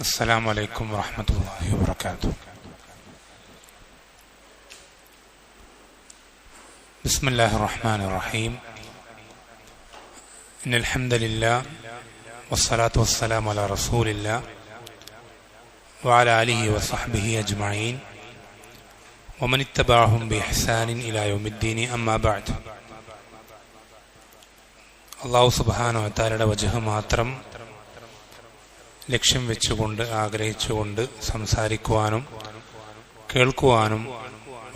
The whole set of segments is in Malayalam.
السلام عليكم ورحمة الله وبركاته. بسم الله الرحمن الرحيم. إن الحمد لله والصلاة والسلام على رسول الله وعلى آله وصحبه أجمعين ومن اتبعهم بإحسان إلى يوم الدين. أما بعد. അല്ലാഹു സുബ്ഹാനഹു വ തആലയുടെ വജ്ഹ് മാത്രം ലക്ഷ്യം വെച്ചുകൊണ്ട് ആഗ്രഹിച്ചുകൊണ്ട് സംസാരിക്കുവാനും കേൾക്കുവാനും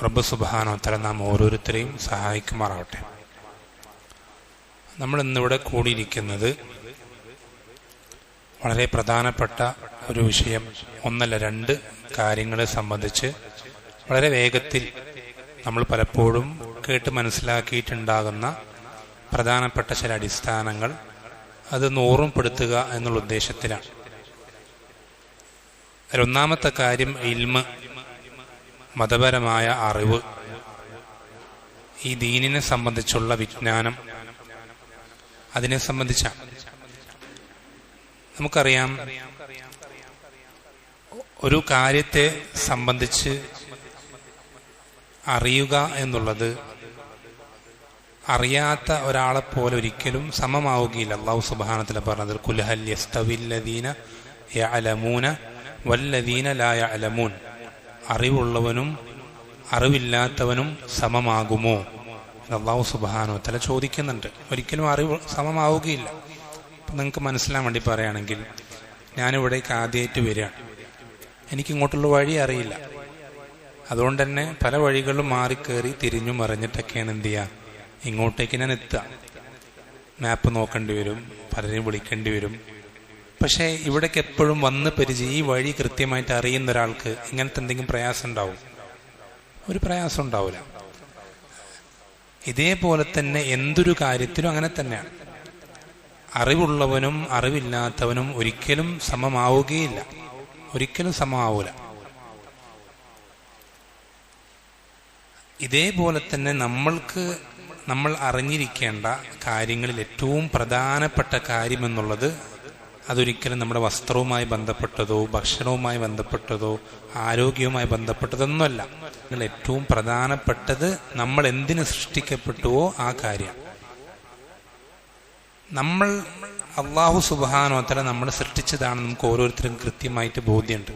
റബ്ബ് സുബ്ഹാനഹു വ തആല നാം ഓരോരുത്തരെയും സഹായിക്കുമാറാവട്ടെ. നമ്മൾ ഇന്നിവിടെ കൂടിയിരിക്കുന്നത് വളരെ പ്രധാനപ്പെട്ട ഒരു വിഷയം, ഒന്നല്ല രണ്ട് കാര്യങ്ങളെ സംബന്ധിച്ച് വളരെ വേഗത്തിൽ നമ്മൾ പലപ്പോഴും കേട്ട് മനസ്സിലാക്കിയിട്ടുണ്ടാകുന്ന പ്രധാനപ്പെട്ട ചില അടിസ്ഥാനങ്ങൾ അതൊന്ന് ഓർമ്മപ്പെടുത്തുക എന്നുള്ള ഉദ്ദേശത്തിലാണ്. അതിലൊന്നാമത്തെ കാര്യം ഇൽമ്, മതപരമായ അറിവ്, ഈ ദീനിനെ സംബന്ധിച്ചുള്ള വിജ്ഞാനം, അതിനെ സംബന്ധിച്ചാണ്. നമുക്കറിയാം, ഒരു കാര്യത്തെ സംബന്ധിച്ച് അറിയുക എന്നുള്ളത് അറിയാത്ത ഒരാളെ പോലെ ഒരിക്കലും സമമാവുകയില്ല. അല്ലാഹു സുബ്ഹാനഹു വ തആല പറഞ്ഞത് ഖുൽ ഹൽ യസ്തവില്ലദീന യഅലമൂന വല്ലദീന ലാ യഅലമൂൻ, അറിവുള്ളവനും അറിവില്ലാത്തവനും സമമാകുമോ എന്ന് അല്ലാഹു സുബ്ഹാനഹു വ തആല ചോദിക്കുന്നുണ്ട്. ഒരിക്കലും അറിവ് സമമാവുകയില്ല. അപ്പം നിങ്ങൾക്ക് മനസ്സിലാൻ വേണ്ടി പറയുകയാണെങ്കിൽ, ഞാനിവിടേക്ക് ആദ്യമായിട്ട് വരികയാണ്, എനിക്കിങ്ങോട്ടുള്ള വഴി അറിയില്ല. അതുകൊണ്ട് തന്നെ പല വഴികളിലും മാറിക്കേറി തിരിഞ്ഞു മറിഞ്ഞിട്ടൊക്കെയാണ് എന്ത് ചെയ്യുക, ഇങ്ങോട്ടേക്ക് ഞാൻ എത്തുക. മാപ്പ് നോക്കേണ്ടി വരും, പലരെയും വിളിക്കേണ്ടി വരും. പക്ഷേ ഇവിടേക്ക് എപ്പോഴും വന്ന് പരിചയം, ഈ വഴി കൃത്യമായിട്ട് അറിയുന്ന ഒരാൾക്ക് ഇങ്ങനത്തെ എന്തെങ്കിലും പ്രയാസം ഉണ്ടാവും? ഒരു പ്രയാസം ഉണ്ടാവില്ല. ഇതേപോലെ തന്നെ എന്തൊരു കാര്യത്തിലും അങ്ങനെ തന്നെയാണ്. അറിവുള്ളവനും അറിവില്ലാത്തവനും ഒരിക്കലും സമമാവുകയില്ല, ഒരിക്കലും സമമാവൂല. ഇതേപോലെ തന്നെ നമ്മൾ അറിഞ്ഞിരിക്കേണ്ട കാര്യങ്ങളിൽ ഏറ്റവും പ്രധാനപ്പെട്ട കാര്യമെന്നുള്ളത് അതൊരിക്കലും നമ്മുടെ വസ്ത്രവുമായി ബന്ധപ്പെട്ടതോ ഭക്ഷണവുമായി ബന്ധപ്പെട്ടതോ ആരോഗ്യവുമായി ബന്ധപ്പെട്ടതൊന്നുമല്ല. ഏറ്റവും പ്രധാനപ്പെട്ടത് നമ്മൾ എന്തിനു സൃഷ്ടിക്കപ്പെട്ടുവോ ആ കാര്യം. നമ്മൾ അല്ലാഹു സുബ്ഹാനഹു വ തആല നമ്മളെ സൃഷ്ടിച്ചതാണ് നമുക്ക് ഓരോരുത്തരും കൃത്യമായിട്ട് ബോധ്യമുണ്ട്.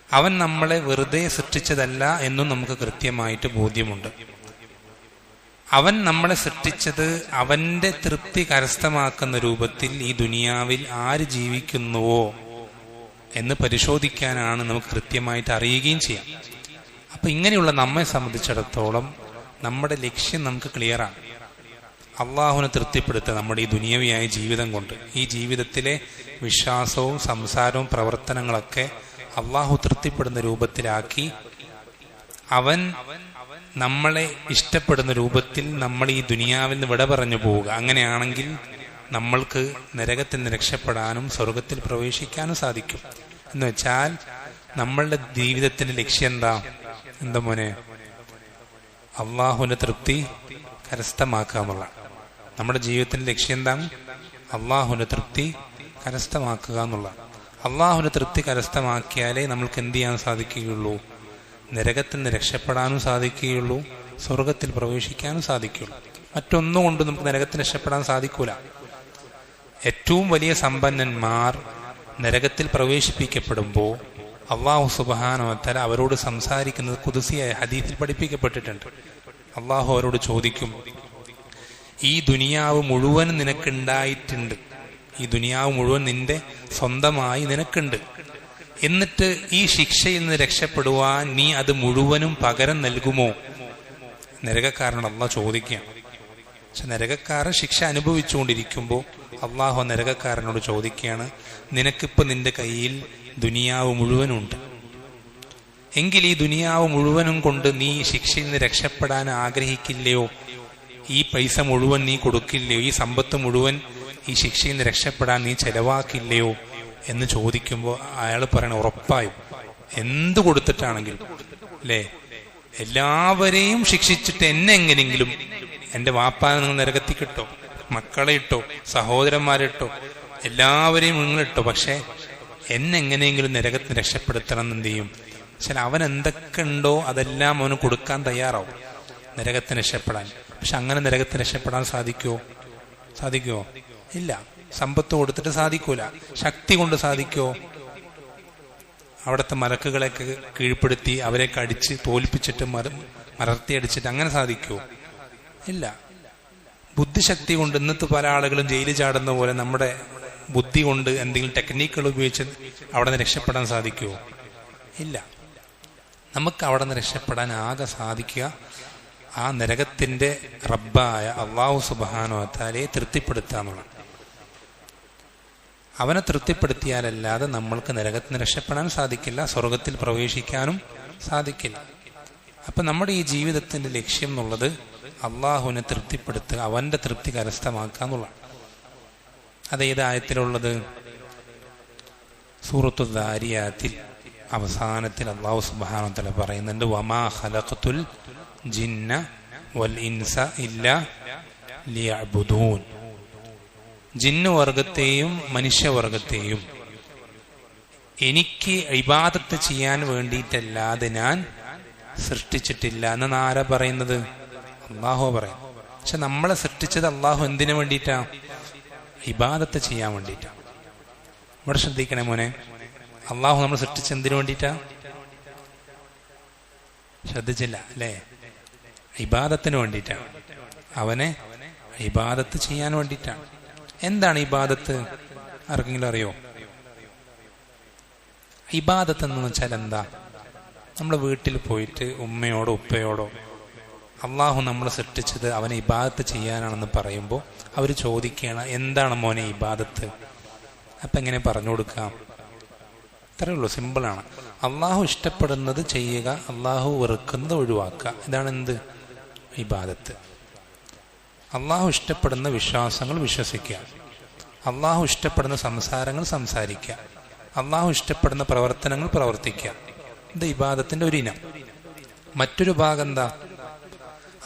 അവൻ നമ്മളെ വെറുതെ സൃഷ്ടിച്ചതല്ല എന്നും നമുക്ക് കൃത്യമായിട്ട് ബോധ്യമുണ്ട്. അവൻ നമ്മളെ സൃഷ്ടിച്ചത് അവന്റെ തൃപ്തി കരസ്ഥമാക്കുന്ന രൂപത്തിൽ ഈ ദുനിയാവിൽ ആര് ജീവിക്കുന്നുവോ എന്ന് പരിശോധിക്കാനാണ് നമുക്ക് കൃത്യമായിട്ട് അറിയുകയും ചെയ്യാം. അപ്പൊ ഇങ്ങനെയുള്ള നമ്മെ സംബന്ധിച്ചിടത്തോളം നമ്മുടെ ലക്ഷ്യം നമുക്ക് ക്ലിയറാണ്. അള്ളാഹുവിനെ തൃപ്തിപ്പെടുത്തുക നമ്മുടെ ഈ ദുനിയാവിയായ ജീവിതം കൊണ്ട്. ഈ ജീവിതത്തിലെ വിശ്വാസവും സംസാരവും പ്രവർത്തനങ്ങളൊക്കെ അള്ളാഹു തൃപ്തിപ്പെടുന്ന രൂപത്തിലാക്കി അവൻ നമ്മളെ ഇഷ്ടപ്പെടുന്ന രൂപത്തിൽ നമ്മൾ ഈ ദുനിയാവിൽ നിന്ന് വിട പറഞ്ഞു പോവുക. അങ്ങനെയാണെങ്കിൽ നമ്മൾക്ക് നരകത്തിൽ നിന്ന് രക്ഷപ്പെടാനും സ്വർഗത്തിൽ പ്രവേശിക്കാനും സാധിക്കും. എന്ന് വെച്ചാൽ നമ്മളുടെ ജീവിതത്തിന്റെ ലക്ഷ്യം എന്താ മോനെ? അള്ളാഹുവിന്റെ തൃപ്തി കരസ്ഥമാക്കുക എന്നുള്ള നമ്മുടെ ജീവിതത്തിന്റെ ലക്ഷ്യം എന്താണ്? അള്ളാഹുവിന്റെ തൃപ്തി കരസ്ഥമാക്കുക എന്നുള്ള. അള്ളാഹുവിന്റെ തൃപ്തി കരസ്ഥമാക്കിയാലേ നമ്മൾക്ക് എന്ത് ചെയ്യാൻ സാധിക്കുകയുള്ളൂ? നരകത്തിൽ നിന്ന് രക്ഷപ്പെടാനും സാധിക്കുകയുള്ളൂ, സ്വർഗത്തിൽ പ്രവേശിക്കാനും സാധിക്കുകയുള്ളൂ. മറ്റൊന്നും കൊണ്ട് നമുക്ക് നരകത്തിൽ രക്ഷപ്പെടാൻ സാധിക്കൂല. ഏറ്റവും വലിയ സമ്പന്നന്മാർ നരകത്തിൽ പ്രവേശിപ്പിക്കപ്പെടുമ്പോൾ അല്ലാഹു സുബ്ഹാനഹു വ തആല അവരോട് സംസാരിക്കുന്നത് ഖുദ്സിയായ ഹദീസിൽ പഠിപ്പിക്കപ്പെട്ടിട്ടുണ്ട്. അല്ലാഹു അവരോട് ചോദിക്കും, ഈ ദുനിയാവ് മുഴുവൻ നിനക്കുണ്ടായിട്ടുണ്ട്, ഈ ദുനിയാവ് മുഴുവൻ നിന്റെ സ്വന്തമായി നിനക്കുണ്ട്. എന്നിട്ട് ഈ ശിക്ഷയിൽ നിന്ന് രക്ഷപ്പെടുവാൻ നീ അത് മുഴുവനും പകരം നൽകുമോ? നരകക്കാരനോട് അള്ളാഹ് ചോദിക്കുകയാണ്. പക്ഷെ നരകക്കാരൻ ശിക്ഷ അനുഭവിച്ചുകൊണ്ടിരിക്കുമ്പോൾ അള്ളാഹു നരകക്കാരനോട് ചോദിക്കുകയാണ്, നിനക്കിപ്പോൾ നിന്റെ കയ്യിൽ ദുനിയാവ് മുഴുവനുണ്ട്, എങ്കിൽ ഈ ദുനിയാവ് മുഴുവനും കൊണ്ട് നീ ശിക്ഷയിൽ നിന്ന് രക്ഷപ്പെടാൻ ആഗ്രഹിക്കില്ലയോ? ഈ പൈസ മുഴുവൻ നീ കൊടുക്കില്ലയോ? ഈ സമ്പത്ത് മുഴുവൻ ഈ ശിക്ഷയിൽ നിന്ന് രക്ഷപ്പെടാൻ നീ ചെലവാക്കില്ലയോ എന്ന് ചോദിക്കുമ്പോൾ അയാൾ പറയണ, ഉറപ്പായും എന്ത് കൊടുത്തിട്ടാണെങ്കിലും അല്ലേ, എല്ലാവരെയും ശിക്ഷിച്ചിട്ട് എന്നെ എങ്ങനെയെങ്കിലും, എൻ്റെ വാപ്പാനെ നിങ്ങൾ നരകത്തിക്കിട്ടോ, മക്കളെ ഇട്ടോ, സഹോദരന്മാരെ ഇട്ടോ, എല്ലാവരെയും നിങ്ങളിട്ടോ, പക്ഷെ എന്നെങ്ങനെയെങ്കിലും നരകത്തിന് രക്ഷപ്പെടുത്തണം എന്ന് എന്ത് ചെയ്യും? പക്ഷെ അവൻ എന്തൊക്കെ ഉണ്ടോ അതെല്ലാം അവന് കൊടുക്കാൻ തയ്യാറാവും നരകത്തിന് രക്ഷപ്പെടാൻ. പക്ഷെ അങ്ങനെ നരകത്തിന് രക്ഷപ്പെടാൻ സാധിക്കുമോ? ഇല്ല. സമ്പത്ത് കൊടുത്തിട്ട് സാധിക്കൂല. ശക്തി കൊണ്ട് സാധിക്കുമോ? അവിടുത്തെ മലക്കുകളെയൊക്കെ കീഴ്പ്പെടുത്തി അവരെയൊക്കെ അടിച്ച് തോൽപ്പിച്ചിട്ട് മലർത്തി അടിച്ചിട്ട് അങ്ങനെ സാധിക്കുമോ? ഇല്ല. ബുദ്ധിശക്തി കൊണ്ട് ഇന്നത്തെ പല ആളുകളും ജയിലിൽ ചാടുന്ന പോലെ നമ്മുടെ ബുദ്ധി കൊണ്ട് എന്തെങ്കിലും ടെക്നിക്കുകൾ ഉപയോഗിച്ച് അവിടെ നിന്ന് രക്ഷപ്പെടാൻ സാധിക്കുമോ? ഇല്ല. നമുക്ക് അവിടെ നിന്ന് രക്ഷപ്പെടാൻ ആകെ സാധിക്കുക ആ നരകത്തിന്റെ റബ്ബായ അല്ലാഹു സുബ്ഹാനഹു വ തആലയെ തൃപ്തിപ്പെടുത്തുക എന്നുള്ളതാണ്. അവനെ തൃപ്തിപ്പെടുത്തിയാലല്ലാതെ നമ്മൾക്ക് നരകത്തിന് രക്ഷപ്പെടാൻ സാധിക്കില്ല, സ്വർഗത്തിൽ പ്രവേശിക്കാനും സാധിക്കില്ല. അപ്പൊ നമ്മുടെ ഈ ജീവിതത്തിന്റെ ലക്ഷ്യം എന്നുള്ളത് അള്ളാഹുവിനെ തൃപ്തിപ്പെടുത്തുക, അവന്റെ തൃപ്തി കരസ്ഥമാക്കുക എന്നുള്ളതാണ്. അതേത് ആയത്തിലുള്ളത്? സൂറത്തു ദാരിയാത്തിൽ അവസാനത്തിൽ അല്ലാഹു സുബ്ഹാനഹു വ തആല പറയുന്നുണ്ട്, വമാ ഖലഖതുൽ ജിന്ന വൽ ഇൻസ ഇല്ലാ ലിയഅ്ബുദൂൻ. ജിന്നുവർഗത്തെയും മനുഷ്യവർഗത്തെയും എനിക്ക് ഇബാദത്ത് ചെയ്യാൻ വേണ്ടിയിട്ടല്ലാതെ ഞാൻ സൃഷ്ടിച്ചിട്ടില്ല എന്നാണ് ആരാ പറയുന്നത്? അള്ളാഹു പറയും. പക്ഷെ നമ്മളെ സൃഷ്ടിച്ചത് അള്ളാഹു എന്തിനു വേണ്ടിയിട്ടാ? ഇബാദത്ത് ചെയ്യാൻ വേണ്ടിയിട്ടാ. ഇവിടെ ശ്രദ്ധിക്കണേ മോനെ, അള്ളാഹു നമ്മൾ സൃഷ്ടിച്ചത് എന്തിനു വേണ്ടിയിട്ടാ? ശ്രദ്ധിച്ചില്ല അല്ലേ? ഇബാദത്തിന് വേണ്ടിയിട്ടാണ്. അവനെ ഇബാദത്ത് ചെയ്യാൻ വേണ്ടിയിട്ടാണ്. എന്താണ് ഇബാദത്ത്? ആർക്കെങ്കിലും അറിയോ? ഇബാദത്ത് എന്ന് വെച്ചാൽ എന്താ? നമ്മൾ വീട്ടിൽ പോയിട്ട് ഉമ്മയോടോ ഉപ്പയോടോ അള്ളാഹു നമ്മളെ സൃഷ്ടിച്ചത് അവനെ ഇബാദത്ത് ചെയ്യാനാണെന്ന് പറയുമ്പോൾ അവർ ചോദിക്കുകയാണ്, എന്താണ് മോനെ ഇബാദത്ത്? അപ്പം എങ്ങനെ പറഞ്ഞു കൊടുക്കാം? അത്രയേ ഉള്ളൂ, സിമ്പിളാണ്. അള്ളാഹു ഇഷ്ടപ്പെടുന്നത് ചെയ്യുക, അള്ളാഹു വെറുക്കുന്നത് ഒഴിവാക്കുക. ഇതാണ് എന്ത്? ഇബാദത്ത്. അള്ളാഹു ഇഷ്ടപ്പെടുന്ന വിശ്വാസങ്ങൾ വിശ്വസിക്കുക, അള്ളാഹു ഇഷ്ടപ്പെടുന്ന സംസാരങ്ങൾ സംസാരിക്കുക, അള്ളാഹു ഇഷ്ടപ്പെടുന്ന പ്രവർത്തനങ്ങൾ പ്രവർത്തിക്കുക. ഇത് ഇബാദത്തിന്റെ ഒരു ഇനം. മറ്റൊരു ഭാഗം എന്താ?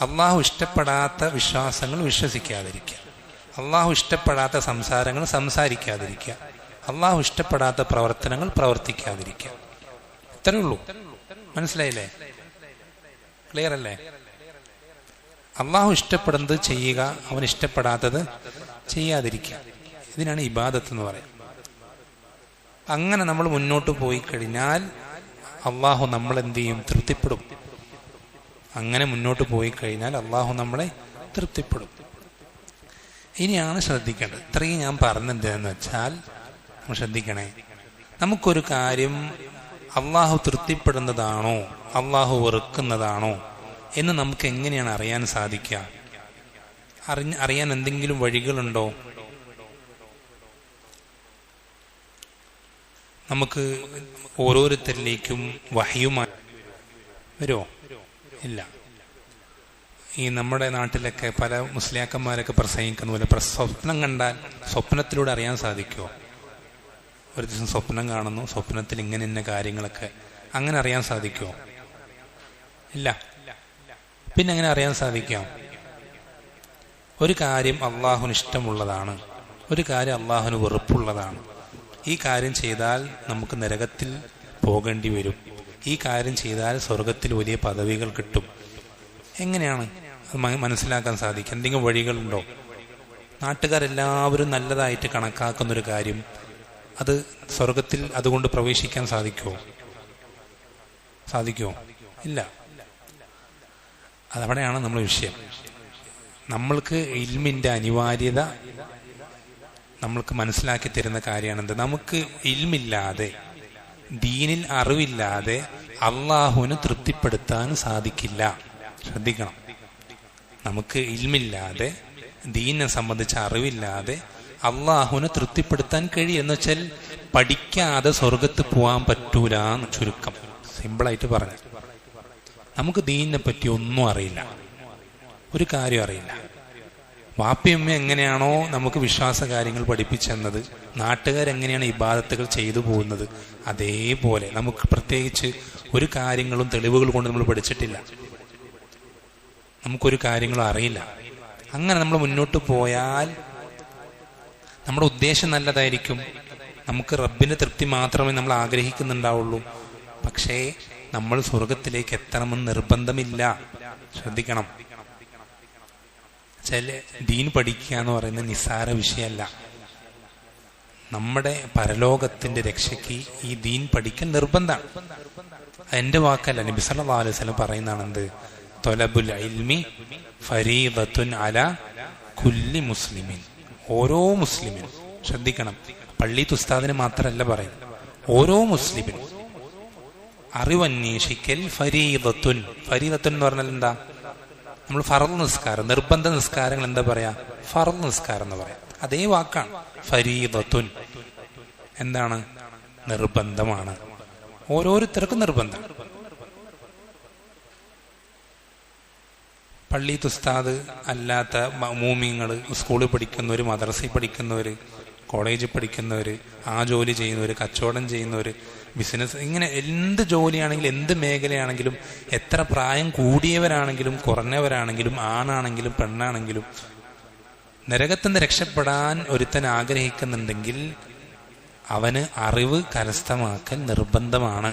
അള്ളാഹു ഇഷ്ടപ്പെടാത്ത വിശ്വാസങ്ങൾ വിശ്വസിക്കാതിരിക്കുക, അള്ളാഹു ഇഷ്ടപ്പെടാത്ത സംസാരങ്ങൾ സംസാരിക്കാതിരിക്കുക, അള്ളാഹു ഇഷ്ടപ്പെടാത്ത പ്രവർത്തനങ്ങൾ പ്രവർത്തിക്കാതിരിക്കുക. ഇത്രയേ ഉള്ളൂ. മനസ്സിലായില്ലേ? ക്ലിയർ അല്ലേ? അള്ളാഹു ഇഷ്ടപ്പെടുന്നത് ചെയ്യുക, അവൻ ഇഷ്ടപ്പെടാത്തത് ചെയ്യാതിരിക്കുക. ഇതിനാണ് ഇബാദത്ത് എന്ന് പറയുന്നത്. അങ്ങനെ നമ്മൾ മുന്നോട്ട് പോയി കഴിഞ്ഞാൽ അള്ളാഹു നമ്മളെന്ത് ചെയ്യും? തൃപ്തിപ്പെടും. അങ്ങനെ മുന്നോട്ട് പോയി കഴിഞ്ഞാൽ അള്ളാഹു നമ്മളെ തൃപ്തിപ്പെടും. ഇനിയാണ് ശ്രദ്ധിക്കേണ്ടത്. ഇത്രയും ഞാൻ പറഞ്ഞെന്താന്ന് വെച്ചാൽ നമ്മൾ ശ്രദ്ധിക്കണേ, നമുക്കൊരു കാര്യം അള്ളാഹു തൃപ്തിപ്പെടുന്നതാണോ അള്ളാഹു വെറുക്കുന്നതാണോ എന്ന് നമുക്ക് എങ്ങനെയാണ് അറിയാൻ സാധിക്കുക? അറിയാൻ എന്തെങ്കിലും വഴികളുണ്ടോ? നമുക്ക് ഓരോരുത്തരിലേക്കും വഹയുമായി വരുമോ? ഇല്ല. ഈ നമ്മുടെ നാട്ടിലൊക്കെ പല മുസ്ലിയാക്കന്മാരൊക്കെ പ്രസംഗിക്കുന്ന പോലെ സ്വപ്നം കണ്ടാൽ സ്വപ്നത്തിലൂടെ അറിയാൻ സാധിക്കുമോ? ഒരു ദിവസം സ്വപ്നം കാണുന്നു, സ്വപ്നത്തിൽ ഇങ്ങനെ ഇന്ന കാര്യങ്ങളൊക്കെ, അങ്ങനെ അറിയാൻ സാധിക്കുമോ? ഇല്ല. പിന്നെ എങ്ങനെ അറിയാൻ സാധിക്കാം? ഒരു കാര്യം അള്ളാഹുവിന് ഇഷ്ടമുള്ളതാണ്, ഒരു കാര്യം അള്ളാഹുവിന് വെറുപ്പുള്ളതാണ്. ഈ കാര്യം ചെയ്താൽ നമുക്ക് നരകത്തിൽ പോകേണ്ടി വരും, ഈ കാര്യം ചെയ്താൽ സ്വർഗത്തിൽ വലിയ പദവികൾ കിട്ടും. എങ്ങനെയാണ് അത് മനസ്സിലാക്കാൻ സാധിക്കും? എന്തെങ്കിലും വഴികളുണ്ടോ? നാട്ടുകാരെല്ലാവരും നല്ലതായിട്ട് കണക്കാക്കുന്നൊരു കാര്യം അത് സ്വർഗത്തിൽ അതുകൊണ്ട് പ്രവേശിക്കാൻ സാധിക്കുമോ? ഇല്ല. അതവിടെയാണ് നമ്മൾ വിഷയം. നമ്മൾക്ക് ഇൽമിന്റെ അനിവാര്യത നമ്മൾക്ക് മനസ്സിലാക്കി തരുന്ന കാര്യമാണെന്ത്? നമുക്ക് ഇൽമില്ലാതെ, ദീനിൽ അറിവില്ലാതെ അള്ളാഹുവിനെ തൃപ്തിപ്പെടുത്താൻ സാധിക്കില്ല. ശ്രദ്ധിക്കണം. നമുക്ക് ഇൽമില്ലാതെ, ദീനിനെ സംബന്ധിച്ച അറിവില്ലാതെ അള്ളാഹുവിനെ തൃപ്തിപ്പെടുത്താൻ കഴിയുമെന്ന് വെച്ചാൽ പഠിക്കാതെ സ്വർഗത്ത് പോകാൻ പറ്റൂല എന്ന് ചുരുക്കം. സിമ്പിളായിട്ട് പറഞ്ഞു. നമുക്ക് ദീനിനെ പറ്റി ഒന്നും അറിയില്ല, ഒരു കാര്യം അറിയില്ല. വാപ്പയമ്മ എങ്ങനെയാണോ നമുക്ക് വിശ്വാസ കാര്യങ്ങൾ പഠിപ്പിച്ചെന്നത്, നാട്ടുകാരെങ്ങനെയാണ് ഇബാദത്തുകൾ ചെയ്തു പോകുന്നത്, അതേപോലെ നമുക്ക് പ്രത്യേകിച്ച് ഒരു കാര്യങ്ങളും തെളിവുകൾ കൊണ്ട് നമ്മൾ പഠിച്ചിട്ടില്ല. നമുക്കൊരു കാര്യങ്ങളും അറിയില്ല. അങ്ങനെ നമ്മൾ മുന്നോട്ട് പോയാൽ നമ്മുടെ ഉദ്ദേശം നല്ലതായിരിക്കും, നമുക്ക് റബ്ബിന്റെ തൃപ്തി മാത്രമേ നമ്മൾ ആഗ്രഹിക്കുന്നുണ്ടാവുള്ളൂ. പക്ഷേ നമ്മൾ സ്വർഗത്തിലേക്ക് എത്തണമെന്ന് നിർബന്ധമില്ല. ശ്രദ്ധിക്കണം. ചില ദീൻ പഠിക്കുക എന്ന് പറയുന്നത് നിസ്സാര വിഷയമല്ല. നമ്മുടെ പരലോകത്തിന്റെ രക്ഷയ്ക്ക് ഈ ദീൻ പഠിക്കൽ നിർബന്ധമാണ്. എന്റെ വാക്കല്ല, നബി സല്ലല്ലാഹു അലൈഹി വസല്ലം പറയുന്നതാണ് എന്ത്? തൊലബുൽ ഇൽമി ഫരീദത്തുൻ അലാ കുല്ലി മുസ്ലിമിൻ. ഓരോ മുസ്ലിമിനും, ശ്രദ്ധിക്കണം, പള്ളി ഉസ്താദിന് മാത്രമല്ല പറയുന്നത്, ഓരോ മുസ്ലിമിനും അറിവന്വേഷിക്കൽ ഫരീദത്തുൻ. ഫരീദത്തുൻ എന്ന് പറഞ്ഞാൽ എന്താ? നമ്മൾ ഫർള് നിസ്കാരം, നിർബന്ധ നിസ്കാരങ്ങൾ എന്താ പറയാ? ഫർള് നിസ്കാരം എന്ന് പറയാം. അതേ വാക്കാണ് ഫരീദത്തുൻ. എന്താണ്? നിർബന്ധമാണ്. ഓരോരുത്തർക്കും നിർബന്ധം. പള്ളി ഉസ്താദ് അല്ലാത്ത മൂമിങ്ങൾ, സ്കൂളിൽ പഠിക്കുന്നവർ, മദ്രസയിൽ പഠിക്കുന്നവർ, കോളേജിൽ പഠിക്കുന്നവർ, ആ ജോലി ചെയ്യുന്നവർ, കച്ചവടം ചെയ്യുന്നവർ, ബിസിനസ്, ഇങ്ങനെ എന്ത് ജോലിയാണെങ്കിലും എന്ത് മേഖലയാണെങ്കിലും എത്ര പ്രായം കൂടിയവരാണെങ്കിലും കുറഞ്ഞവരാണെങ്കിലും ആണാണെങ്കിലും പെണ്ണാണെങ്കിലും നരകത്തുനിന്ന് രക്ഷപ്പെടാൻ ഒരുത്തൻ ആഗ്രഹിക്കുന്നുണ്ടെങ്കിൽ അവന് അറിവ് കരസ്ഥമാക്കൽ നിർബന്ധമാണ്.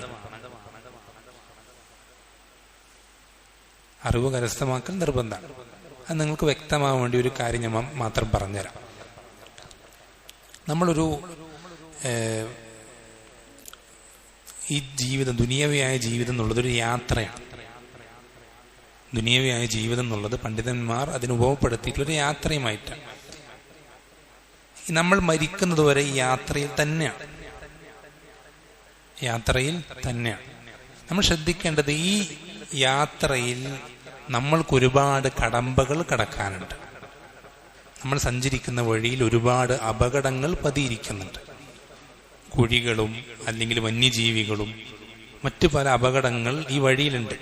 അറിവ് കരസ്ഥമാക്കൽ നിർബന്ധമാണ്. അത് നിങ്ങൾക്ക് വ്യക്തമാകാൻ വേണ്ടി ഒരു കാര്യം ഞാൻ മാത്രം പറഞ്ഞുതരാം. നമ്മളൊരു ഈ ജീവിതം, ദുനിയവിയായ ജീവിതം എന്നുള്ളതൊരു യാത്രയാണ്. ദുനിയവിയായ ജീവിതം എന്നുള്ളത് പണ്ഡിതന്മാർ അതിന് ഉപയോഗപ്പെടുത്തിയിട്ടുള്ളൊരു യാത്രയുമായിട്ടാണ്. നമ്മൾ മരിക്കുന്നത് വരെ ഈ യാത്രയിൽ തന്നെയാണ്. യാത്രയിൽ തന്നെയാണ് നമ്മൾ ശ്രദ്ധിക്കേണ്ടത്. ഈ യാത്രയിൽ നമ്മൾക്ക് ഒരുപാട് കടമ്പകൾ കടക്കാനുണ്ട്. നമ്മൾ സഞ്ചരിക്കുന്ന വഴിയിൽ ഒരുപാട് അപകടങ്ങൾ പതിയിരിക്കുന്നുണ്ട്. കുഴികളും അല്ലെങ്കിൽ വന്യജീവികളും മറ്റു പല അപകടങ്ങൾ ഈ വഴിയിലുണ്ട്.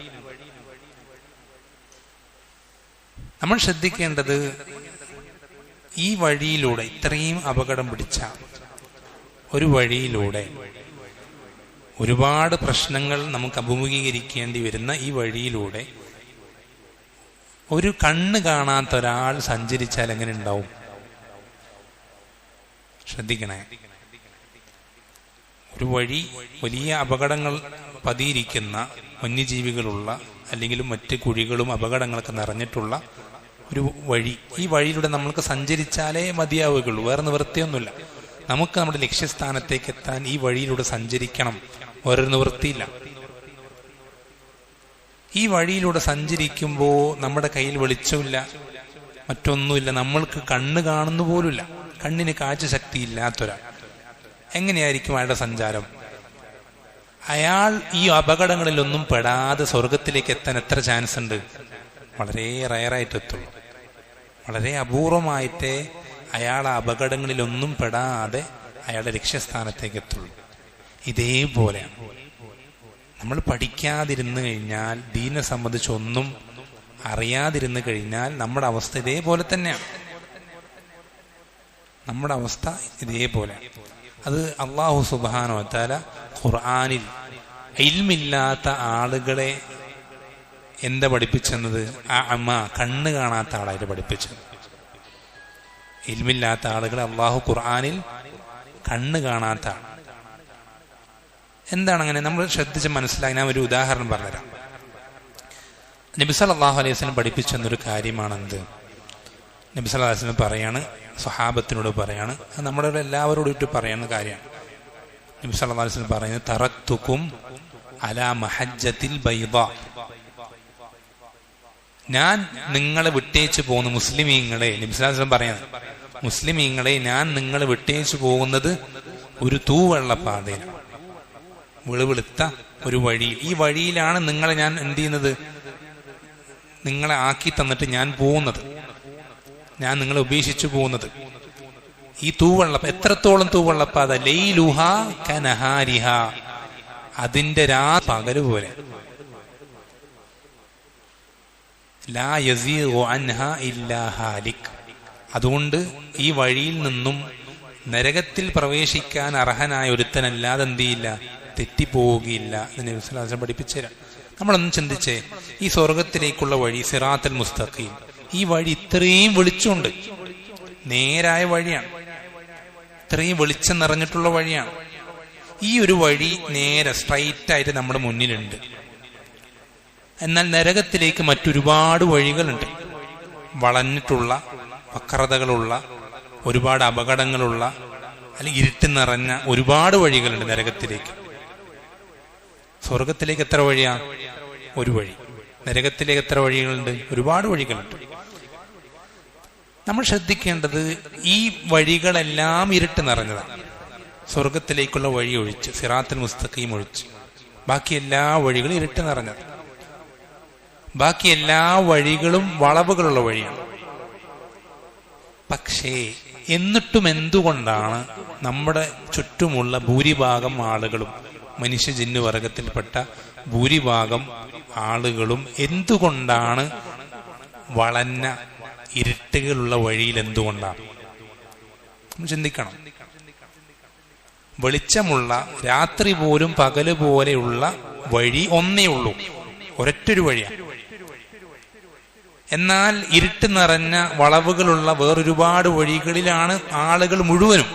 നമ്മൾ ശ്രദ്ധിക്കേണ്ടത്, ഈ വഴിയിലൂടെ, ഇത്രയും അപകടം പിടിച്ച ഒരു വഴിയിലൂടെ ഒരുപാട് പ്രശ്നങ്ങൾ നമുക്ക് അഭിമുഖീകരിക്കേണ്ടി വരുന്ന ഈ വഴിയിലൂടെ ഒരു കണ്ണ് കാണാത്ത ഒരാൾ സഞ്ചരിച്ചാൽ എങ്ങനെ ഉണ്ടാവും? ശ്രദ്ധിക്കണേ. ഒരു വഴി വലിയ അപകടങ്ങൾ പതിയിരിക്കുന്ന, വന്യജീവികളുള്ള അല്ലെങ്കിൽ മറ്റ് കുഴികളും അപകടങ്ങളൊക്കെ നിറഞ്ഞിട്ടുള്ള ഒരു വഴി. ഈ വഴിയിലൂടെ നമ്മൾക്ക് സഞ്ചരിച്ചാലേ മതിയാവുകയുള്ളൂ. വേറെ നിവൃത്തിയൊന്നുമില്ല. നമുക്ക് നമ്മുടെ ലക്ഷ്യസ്ഥാനത്തേക്ക് എത്താൻ ഈ വഴിയിലൂടെ സഞ്ചരിക്കണം. വേറൊരു നിവൃത്തിയില്ല. ഈ വഴിയിലൂടെ സഞ്ചരിക്കുമ്പോൾ നമ്മുടെ കയ്യിൽ വെളിച്ചമില്ല, മറ്റൊന്നുമില്ല. നമ്മൾക്ക് കണ്ണ് കാണുന്നു പോലുമില്ല. കണ്ണിന് കാഴ്ചശക്തി ഇല്ലാത്തൊരാൾ എങ്ങനെയായിരിക്കും അയാളുടെ സഞ്ചാരം? അയാൾ ഈ അപകടങ്ങളിലൊന്നും പെടാതെ സ്വർഗത്തിലേക്ക് എത്താൻ എത്ര ചാൻസ് ഉണ്ട്? വളരെ റയറായിട്ട് എത്തുള്ളൂ. വളരെ അപൂർവമായിട്ടേ അയാൾ ആ അപകടങ്ങളിലൊന്നും പെടാതെ അയാളുടെ ലക്ഷ്യസ്ഥാനത്തേക്ക് എത്തുള്ളൂ. ഇതേപോലെയാണ് നമ്മൾ പഠിക്കാതിരുന്നു കഴിഞ്ഞാൽ, ദീനെ സംബന്ധിച്ചൊന്നും അറിയാതിരുന്നു കഴിഞ്ഞാൽ നമ്മുടെ അവസ്ഥ ഇതേപോലെ തന്നെയാണ്. നമ്മുടെ അവസ്ഥ ഇതേപോലെയാണ്. അത് അല്ലാഹു സുബ്ഹാനഹു വ തആല ഖുർആനിൽ ഇൽമില്ലാത്ത ആളുകളെ എന്താ പഠിപ്പിച്ചെന്നത്? കണ്ണ് കാണാത്ത ആളായിട്ട് പഠിപ്പിച്ചത്. ഇൽമില്ലാത്ത ആളുകളെ അല്ലാഹു ഖുർആനിൽ കണ്ണ് കാണാത്ത ആൾ. എന്താണ് അങ്ങനെ? നമ്മൾ ശ്രദ്ധിച്ച് മനസ്സിലാക്കി. ഞാൻ ഒരു ഉദാഹരണം പറഞ്ഞുതരാം. നബി സല്ലല്ലാഹു അലൈഹി വസല്ലം പഠിപ്പിച്ചെന്നൊരു കാര്യമാണെന്ത്? നബി സല്ലല്ലാഹു അലൈഹി വസല്ലം പറയാണ്, സ്വഹാബത്തിനോട് പറയാണ്, അത് നമ്മുടെ എല്ലാവരോടും ഇട്ട് പറയുന്ന കാര്യമാണ്. നബി സല്ലല്ലാഹു അലൈഹി വസല്ലം പറയുന്നത്, തറക്തുക്കും അലാ മഹജ്ജത്തിൽ ബൈദാ. ഞാൻ നിങ്ങളെ വിട്ടേച്ചു പോകുന്ന മുസ്ലിമീങ്ങളെ, നബി സല്ലല്ലാഹു അലൈഹി വസല്ലം പറയുന്നത്, മുസ്ലിമീങ്ങളെ ഞാൻ നിങ്ങളെ വിട്ടേച്ചു പോകുന്നത് ഒരു തൂവെള്ള പാതയിലാണ്, വെളുവെളുത്ത ഒരു വഴി. ഈ വഴിയിലാണ് നിങ്ങളെ ഞാൻ എന്ത് ചെയ്യുന്നത്? നിങ്ങളെ ആക്കി തന്നിട്ട് ഞാൻ പോകുന്നത്, ഞാൻ നിങ്ങളെ ഉപേക്ഷിച്ചു പോകുന്നത്. ഈ തൂവെള്ള, എത്രത്തോളം തൂവെള്ളപ്പാത? ലൈലുഹ കനഹാരിഹ, അതിന്റെ പകല് പോലെ. ലാ യസീഗു അൻഹാ ഇല്ലാ ഹാലിക്. അതുകൊണ്ട് ഈ വഴിയിൽ നിന്നും നരകത്തിൽ പ്രവേശിക്കാൻ അർഹനായ ഒരുത്തനല്ലാതെ എന്ത് ചെയ്യില്ല? തെറ്റിപ്പോവുകയില്ല. നബി സല്ലല്ലാഹു അലൈഹി വസല്ലം പഠിപ്പിച്ചുതരാം. നമ്മളൊന്നും ചിന്തിച്ചേ, ഈ സ്വർഗത്തിലേക്കുള്ള വഴി സിറാത്തുൽ മുസ്തഖീം, ഈ വഴി ഇത്രയും വെളിച്ചമുണ്ട്, നേരായ വഴിയാണ്. അത്രയും വെളിച്ചം നിറഞ്ഞിട്ടുള്ള വഴിയാണ്. ഈ ഒരു വഴി നേരെ സ്ട്രൈറ്റ് ആയിട്ട് നമ്മുടെ മുന്നിലുണ്ട്. എന്നാൽ നരകത്തിലേക്ക് മറ്റൊരുപാട് വഴികളുണ്ട്. വളഞ്ഞിട്ടുള്ള, വക്രതകളുള്ള, ഒരുപാട് അപകടങ്ങളുള്ള, അല്ലെങ്കിൽ ഇരുട്ട് നിറഞ്ഞ ഒരുപാട് വഴികളുണ്ട് നരകത്തിലേക്ക്. സ്വർഗത്തിലേക്ക് എത്ര വഴിയാ? ഒരു വഴി. നരകത്തിലേക്ക് എത്ര വഴികളുണ്ട്? ഒരുപാട് വഴികളുണ്ട്. നമ്മൾ ശ്രദ്ധിക്കേണ്ടത് ഈ വഴികളെല്ലാം ഇരുട്ട് നിറഞ്ഞതാണ്. സ്വർഗത്തിലേക്കുള്ള വഴി ഒഴിച്ച്, സിറാത്തുൽ മുസ്തഖീം ഒഴിച്ച് ബാക്കി എല്ലാ വഴികളും ഇരുട്ട് നിറഞ്ഞത്. ബാക്കി എല്ലാ വഴികളും വളവുകളുള്ള വഴിയാണ്. പക്ഷേ എന്നിട്ടും എന്തുകൊണ്ടാണ് നമ്മുടെ ചുറ്റുമുള്ള ഭൂരിഭാഗം ആളുകളും, മനുഷ്യ ജിന്നു വർഗത്തിൽപ്പെട്ട ഭൂരിഭാഗം ആളുകളും എന്തുകൊണ്ടാണ് വളഞ്ഞ ഇരുട്ടുകളുള്ള വഴിയിൽ എന്തുകൊണ്ടാണ്? ചിന്തിക്കണം. വെളിച്ചമുള്ള, രാത്രി പോലും പകല് പോലെയുള്ള വഴി ഒന്നേ ഉള്ളൂ, ഒരൊറ്റൊരു വഴിയാണ്. എന്നാൽ ഇരുട്ട് നിറഞ്ഞ വളവുകളുള്ള വേറൊരുപാട് വഴികളിലാണ് ആളുകൾ മുഴുവനും.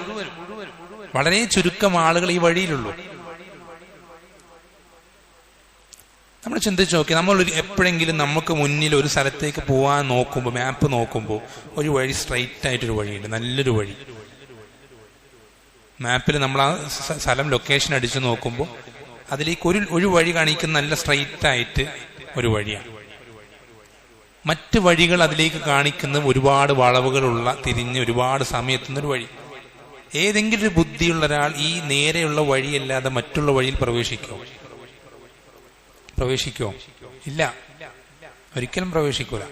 വളരെ ചുരുക്കം ആളുകൾ ഈ വഴിയിലുള്ളൂ. നമ്മൾ ചിന്തിച്ച് നോക്കി, നമ്മൾ എപ്പോഴെങ്കിലും നമുക്ക് മുന്നിൽ ഒരു സ്ഥലത്തേക്ക് പോകാൻ നോക്കുമ്പോൾ, മാപ്പ് നോക്കുമ്പോൾ ഒരു വഴി സ്ട്രൈറ്റ് ആയിട്ടൊരു വഴിയുണ്ട്, നല്ലൊരു വഴി. മാപ്പിൽ നമ്മൾ ആ സ്ഥലം ലൊക്കേഷൻ അടിച്ചു നോക്കുമ്പോൾ അതിലേക്ക് ഒരു വഴി കാണിക്കുന്ന നല്ല സ്ട്രൈറ്റ് ആയിട്ട് ഒരു വഴിയാണ്. മറ്റ് വഴികൾ അതിലേക്ക് കാണിക്കുന്ന ഒരുപാട് വളവുകളുള്ള, തിരിഞ്ഞ് ഒരുപാട് സമയത്തുന്നൊരു വഴി. ഏതെങ്കിലും ഒരു ബുദ്ധിയുള്ള ഒരാൾ ഈ നേരെയുള്ള വഴിയല്ലാതെ മറ്റുള്ള വഴിയിൽ പ്രവേശിക്കുമോ? ഇല്ല, ഒരിക്കലും പ്രവേശിക്കൂല.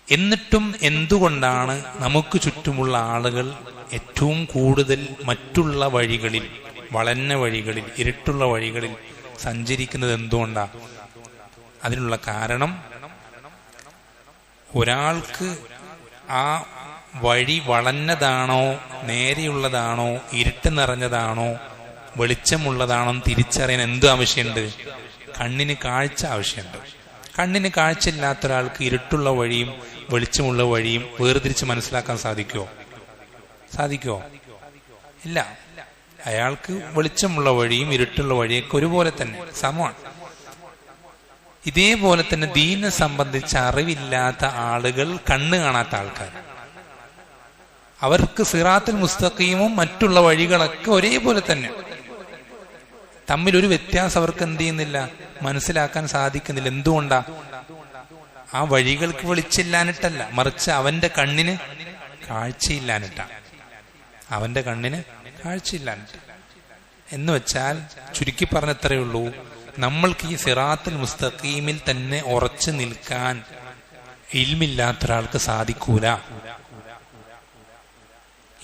എന്നിട്ടും എന്തുകൊണ്ടാണ് നമുക്ക് ചുറ്റുമുള്ള ആളുകൾ ഏറ്റവും കൂടുതൽ മറ്റുള്ള വഴികളിൽ, വളഞ്ഞ വഴികളിൽ, ഇരുട്ടുള്ള വഴികളിൽ സഞ്ചരിക്കുന്നത്? എന്തുകൊണ്ടാണ്? അതിനുള്ള കാരണം, ഒരാൾക്ക് ആ വഴി വളഞ്ഞതാണോ, നേരെയുള്ളതാണോ, ഇരുട്ട് നിറഞ്ഞതാണോ, വെളിച്ചമുള്ളതാണോ തിരിച്ചറിയാൻ എന്ത് ആവശ്യമുണ്ട്? കണ്ണിന് കാഴ്ച ആവശ്യമുണ്ട്. കണ്ണിന് കാഴ്ച ഇല്ലാത്ത ഒരാൾക്ക് ഇരുട്ടുള്ള വഴിയും വെളിച്ചമുള്ള വഴിയും വേർതിരിച്ച് മനസ്സിലാക്കാൻ സാധിക്കുമോ? ഇല്ല. അയാൾക്ക് വെളിച്ചമുള്ള വഴിയും ഇരുട്ടുള്ള വഴിയൊക്കെ ഒരുപോലെ തന്നെ സമമാണ്. ഇതേപോലെ തന്നെ ദീനെ സംബന്ധിച്ച അറിവില്ലാത്ത ആളുകൾ, കണ്ണ് കാണാത്ത ആൾക്കാർ, അവർക്ക് സിറാത്തുൽ മുസ്തഖീമും മറ്റുള്ള വഴികളൊക്കെ ഒരേപോലെ തന്നെ. തമ്മിലൊരു വ്യത്യാസം അവർക്ക് എന്ത് ചെയ്യുന്നില്ല, മനസ്സിലാക്കാൻ സാധിക്കുന്നില്ല. എന്തുകൊണ്ടാ? ആ വഴികൾക്ക് വെളിച്ചില്ലാനിട്ടല്ല, മറിച്ച് അവന്റെ കണ്ണിന് കാഴ്ചയില്ലാനിട്ടാണ്. എന്ന് വെച്ചാൽ ചുരുക്കി പറഞ്ഞത്രേ ഉള്ളൂ, നമ്മൾക്ക് ഈ സിറാത്തുൽ മുസ്തഖീമിൽ തന്നെ ഉറച്ചു നിൽക്കാൻ ഇൽമില്ലാത്ത ഒരാൾക്ക് സാധിക്കൂല.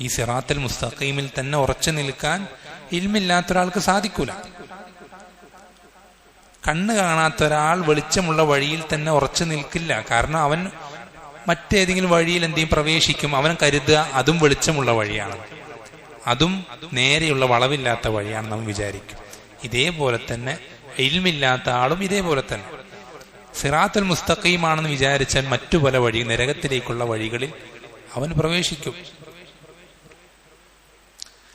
ഈ സിറാത്തുൽ മുസ്തഖീമിൽ തന്നെ ഉറച്ചു നിൽക്കാൻ ഇൽമില്ലാത്ത ഒരാൾക്ക് സാധിക്കൂല. കണ്ണ് കാണാത്ത ഒരാൾ വെളിച്ചമുള്ള വഴിയിൽ തന്നെ ഉറച്ചു നിൽക്കില്ല. കാരണം അവൻ മറ്റേതെങ്കിലും വഴിയിൽ എന്തെങ്കിലും പ്രവേശിക്കും, അവൻ കരുതുക അതും വെളിച്ചമുള്ള വഴിയാണ്, അതും നേരെയുള്ള വളവില്ലാത്ത വഴിയാണ് നാം വിചാരിക്കും. ഇതേപോലെ തന്നെ ഇൽമില്ലാത്ത ആളും ഇതേപോലെ തന്നെ സിറാത്തുൽ മുസ്തഖീമാണെന്ന് വിചാരിച്ചാൽ മറ്റു പല വഴി, നരകത്തിലേക്കുള്ള വഴികളിൽ അവൻ പ്രവേശിക്കും.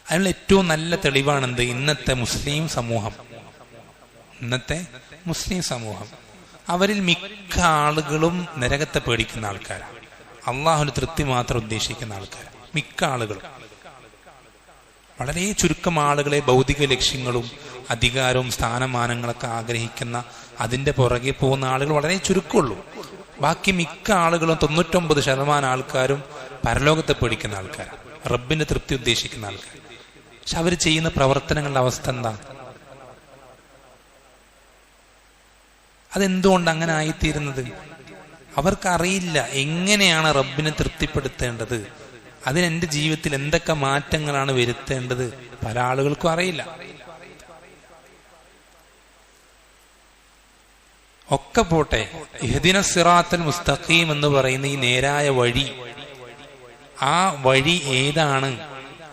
അതിനുള്ള ഏറ്റവും നല്ല തെളിവാണെന്ത്? ഇന്നത്തെ മുസ്ലിം സമൂഹം. അവരിൽ മിക്ക ആളുകളും നരകത്തെ പേടിക്കുന്ന ആൾക്കാരാണ്, അള്ളാഹുവിന്റെ തൃപ്തി മാത്രം ഉദ്ദേശിക്കുന്ന ആൾക്കാർ. മിക്ക ആളുകളും, വളരെ ചുരുക്കം ആളുകളെ ഭൗതിക ലക്ഷ്യങ്ങളും അധികാരവും സ്ഥാനമാനങ്ങളൊക്കെ ആഗ്രഹിക്കുന്ന, അതിന്റെ പുറകെ പോകുന്ന ആളുകൾ വളരെ ചുരുക്കമുള്ളൂ. ബാക്കി മിക്ക ആളുകളും 99% ആൾക്കാരും പരലോകത്തെ പേടിക്കുന്ന ആൾക്കാരാണ്, റബ്ബിന്റെ തൃപ്തി ഉദ്ദേശിക്കുന്ന ആൾക്കാർ. പക്ഷെ അവർ ചെയ്യുന്ന പ്രവർത്തനങ്ങളുടെ അവസ്ഥ എന്താ? അതെന്തുകൊണ്ട് അങ്ങനെ ആയിത്തീരുന്നത്? അവർക്കറിയില്ല എങ്ങനെയാണ് റബ്ബിനെ തൃപ്തിപ്പെടുത്തേണ്ടത്, അതിനെന്റെ ജീവിതത്തിൽ എന്തൊക്കെ മാറ്റങ്ങളാണ് വരുത്തേണ്ടത്. പല ആളുകൾക്കും അറിയില്ല. ഒക്കെ പോട്ടെ, ഇഹ്ദിന സിറാത്തുൽ മുസ്തഖീം എന്ന് പറയുന്ന ഈ നേരായ വഴി, ആ വഴി ഏതാണ്?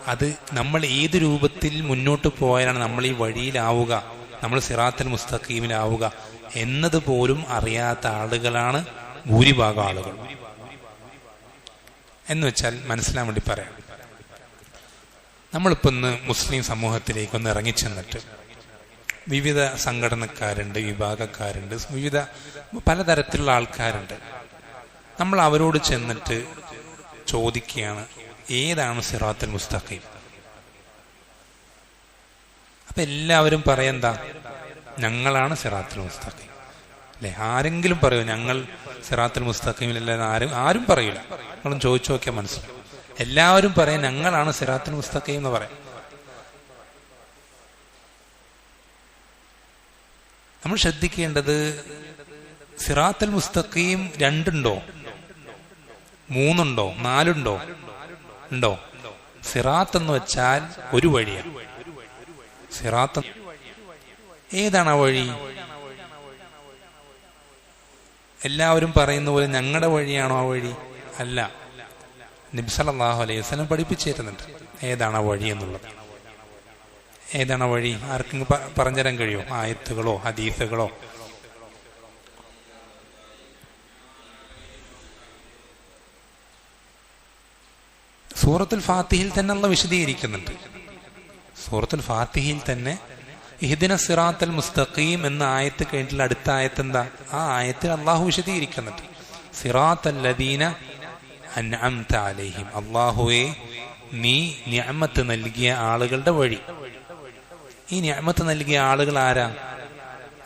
അത് നമ്മൾ ഏത് രൂപത്തിൽ മുന്നോട്ട് പോയാലാണ് നമ്മൾ ഈ വഴിയിലാവുക, നമ്മൾ സിറാത്തുൽ മുസ്തഖീമിലാവുക എന്നത് പോലും അറിയാത്ത ആളുകളാണ് ഭൂരിഭാഗം ആളുകൾ. എന്ന് വെച്ചാൽ മനസ്സിലാൻ വേണ്ടി പറയാം, നമ്മളിപ്പോൾ ഇന്ന് മുസ്ലിം സമൂഹത്തിലേക്ക് ഒന്ന് ഇറങ്ങിച്ചെന്നിട്ട് വിവിധ സംഘടനക്കാരുണ്ട്, വിഭാഗക്കാരുണ്ട്, വിവിധ പലതരത്തിലുള്ള ആൾക്കാരുണ്ട്. നമ്മൾ അവരോട് ചെന്നിട്ട് ചോദിക്കുകയാണ്, ഏതാണ് സിറാത്തുൽ മുസ്തഖീം? അപ്പൊ എല്ലാവരും പറയാ, ഞങ്ങളാണ് സിറാത്തുൽ മുസ്തഖീം. അല്ലെ, ആരെങ്കിലും പറയോ ഞങ്ങൾ സിറാത്തുൽ മുസ്തഖീമിലല്ല? ആരും പറയില്ല. നിങ്ങളും ചോദിച്ചു നോക്കിയാൽ മനസ്സിലാവും. എല്ലാവരും പറയാം ഞങ്ങളാണ് സിറാത്തുൽ മുസ്തഖീം എന്ന് പറയാം. നമ്മൾ ശ്രദ്ധിക്കേണ്ടത്, സിറാത്തുൽ മുസ്തഖീം 2 ഉണ്ടോ, 3 ഉണ്ടോ, 4 ഉണ്ടോ? ഉണ്ടോ? സിറാത്ത് എന്ന് വെച്ചാൽ ഒരു വഴിയാണ്. സിറാത്ത് ഏതാണ് ആ വഴി? എല്ലാവരും പറയുന്ന പോലെ ഞങ്ങളുടെ വഴിയാണോ ആ വഴി? അല്ല. നബി സല്ലല്ലാഹു അലൈഹി വസല്ലം പഠിപ്പിച്ചിരുന്നുണ്ട് ഏതാണ് ആ വഴി എന്നുള്ളത്. ഏതാണ് ആ വഴി? ആർക്കെങ്കിലും പറഞ്ഞുതരാൻ കഴിയുമോ? ആയത്തുകളോ ഹദീസുകളോ? സൂറത്തുൽ ഫാത്തിഹയിൽ തന്നെ അല്ലാഹു വിശദീകരിക്കുന്നുണ്ട്. സൂറത്തുൽ ഫാത്തിഹയിൽ തന്നെ ഇഹ്ദിന സിറാത്തൽ മുസ്തഖീം എന്ന ആയത്ത് കഴിഞ്ഞിട്ടുള്ള അടുത്ത ആയത്ത് എന്താ? ആ ആയത്തിൽ അള്ളാഹു വിശദീകരിക്കുന്നുണ്ട്, സിറാത്തൽ ലദീന അൻഅംത അലൈഹിം, അള്ളാഹുവേ നീ നിഅമത്ത് നൽകിയ ആളുകളുടെ വഴി. ഈ നിഅമത്ത് നൽകിയ ആളുകൾ ആരാ?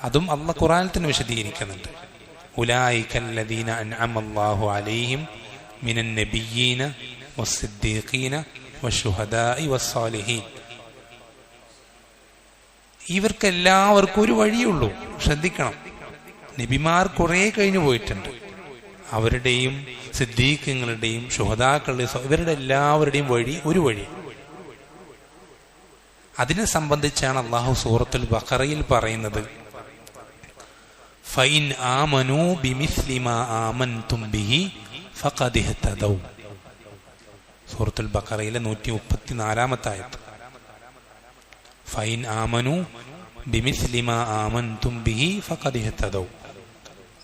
അതും അള്ളാഹ് ഖുർആനിൽ തന്നെ വിശദീകരിക്കുന്നുണ്ട്. ഉലൈകൽ ലദീന അൻഅമല്ലാഹു അലൈഹിം മിനൻ നബിയ്യീന വസ്സിദ്ദീഖീന വശുഹദാഇ വസ്സാലിഹീൻ. ഇവർക്കെല്ലാവർക്കും ഒരു വഴിയുള്ളൂ. ശ്രദ്ധിക്കണം, നബിമാർ കുറെ കഴിഞ്ഞു പോയിട്ടുണ്ട്. അവരുടെയും സിദ്ദീഖുകളുടെയും ശുഹദാക്കളുടെയും ഇവരുടെ എല്ലാവരുടെയും വഴി ഒരു വഴി. അതിനെ സംബന്ധിച്ചാണ് അള്ളാഹു സൂറത്തുൽ ബഖറയിൽ പറയുന്നത്, ഫൈൻ ആമനൂ ബിമിസ്ലി മാ ആമൻതും ബിഹി ഫഖദ് ഇഹ്തദൗ. സൂറത്തുൽ ബഖറയിലെ 134-ാമത്തെ ആയത്ത്. ഫൈൻ ആമനു ബിമിസ്ലി മാ ആമൻതും ബിഹി ഫഖദ് ഇഹ്തദൗ.